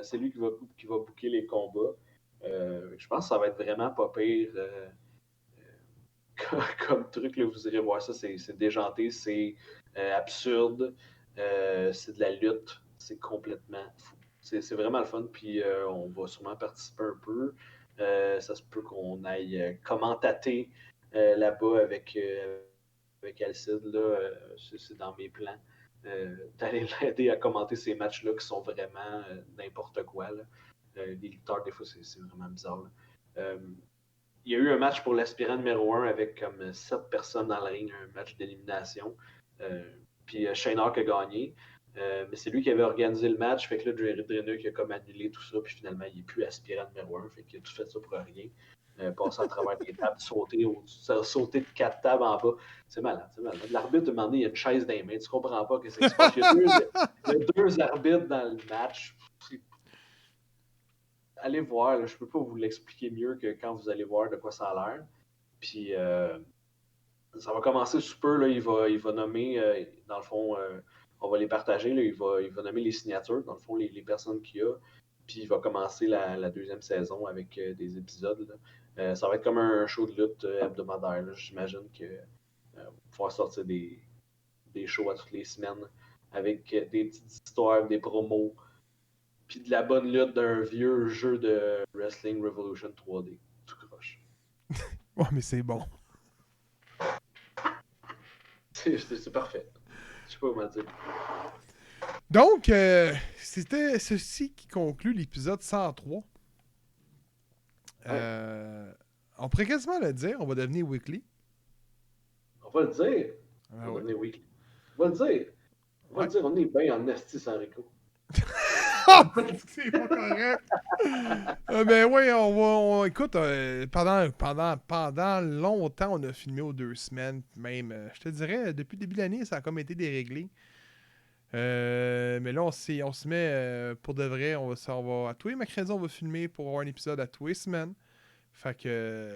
C'est lui qui va booker les combats. Je pense que ça va être vraiment pas pire comme truc. Là, vous irez voir ça. C'est déjanté, c'est absurde. C'est de la lutte. C'est complètement fou. C'est vraiment le fun. Puis on va sûrement participer un peu. Ça se peut qu'on aille commentater là-bas avec Alcide. Là, c'est dans mes plans. D'aller l'aider à commenter ces matchs-là qui sont vraiment n'importe quoi. Là. Les lutteurs, des fois, c'est vraiment bizarre. Il y a eu un match pour l'aspirant numéro 1 avec comme 7 personnes dans le ring, un match d'élimination. Puis Shane Hawk a gagné. Mais c'est lui qui avait organisé le match. Fait que là, Drenuk a comme annulé tout ça. Puis finalement, il n'est plus aspirant numéro 1. Fait qu'il a tout fait ça pour rien. Passer à travers des tables, sauter de 4 tables en bas. C'est malade, c'est malade. L'arbitre a demandé, il y a une chaise dans les mains. Tu comprends pas qu'est-ce qui se passe. Il y a 2 arbitres dans le match. Allez voir, là, je peux pas vous l'expliquer mieux que quand vous allez voir de quoi ça a l'air. Puis ça va commencer sous peu. Là, il va nommer, dans le fond, on va les partager. Là, il va nommer les signatures, dans le fond, les personnes qu'il y a. Puis il va commencer la deuxième saison avec des épisodes. Là. Ça va être comme un show de lutte hebdomadaire. Là. J'imagine que va pouvoir sortir des shows à toutes les semaines avec des petites histoires, des promos, puis de la bonne lutte d'un vieux jeu de Wrestling Revolution 3D. Tout croche. Ouais, mais c'est bon. C'est parfait. Je sais pas comment dire. Donc, c'était ceci qui conclut l'épisode 103. On pourrait quasiment le dire, on va devenir weekly. On va le dire. Ah, On va ouais. devenir weekly. On va le dire. On va le dire, on est bien en esti sans Rico. C'est pas correct. Ben oui, écoute, pendant longtemps, on a filmé aux 2 semaines. Même, je te dirais, depuis le début de l'année, ça a comme été déréglé. Mais là, on se met pour de vrai. On va à tous les mercredis, on va filmer pour avoir un épisode à tous les semaines. Fait que.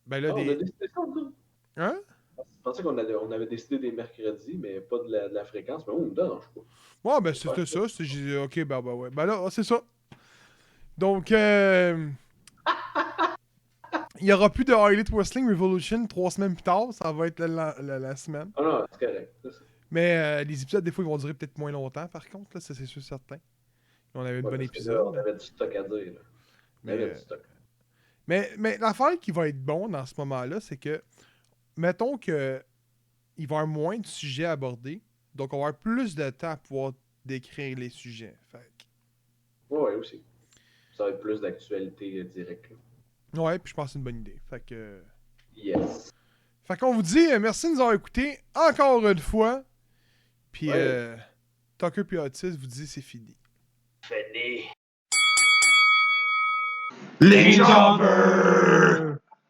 Ben là, On a décidé ça, nous. Hein? Je pensais qu'on avait décidé des mercredis, mais pas de la fréquence. Mais on me dérange pas. Ouais, ben c'était ça. J'ai dit, ok, ben ouais. Ben là, c'est ça. Donc, il n'y aura plus de Elite Wrestling Revolution 3 semaines plus tard. Ça va être la semaine. Ah non, c'est correct. Mais les épisodes, des fois, ils vont durer peut-être moins longtemps, par contre. Là, ça, c'est sûr certain. On avait un bon épisode. Là, on avait du stock à dire. Là. On avait du stock. Mais l'affaire qui va être bon dans ce moment-là, c'est que, mettons que il va y avoir moins de sujets à aborder, donc on va avoir plus de temps à pouvoir décrire les sujets. Fait Ouais, aussi. Ça va être plus d'actualité directe. Là. Ouais, puis je pense que c'est une bonne idée. Yes. Fait qu'on vous dit merci de nous avoir écoutés encore une fois. Puis Tucker puis Otis vous dit c'est fini. Fini. Les Jobbers!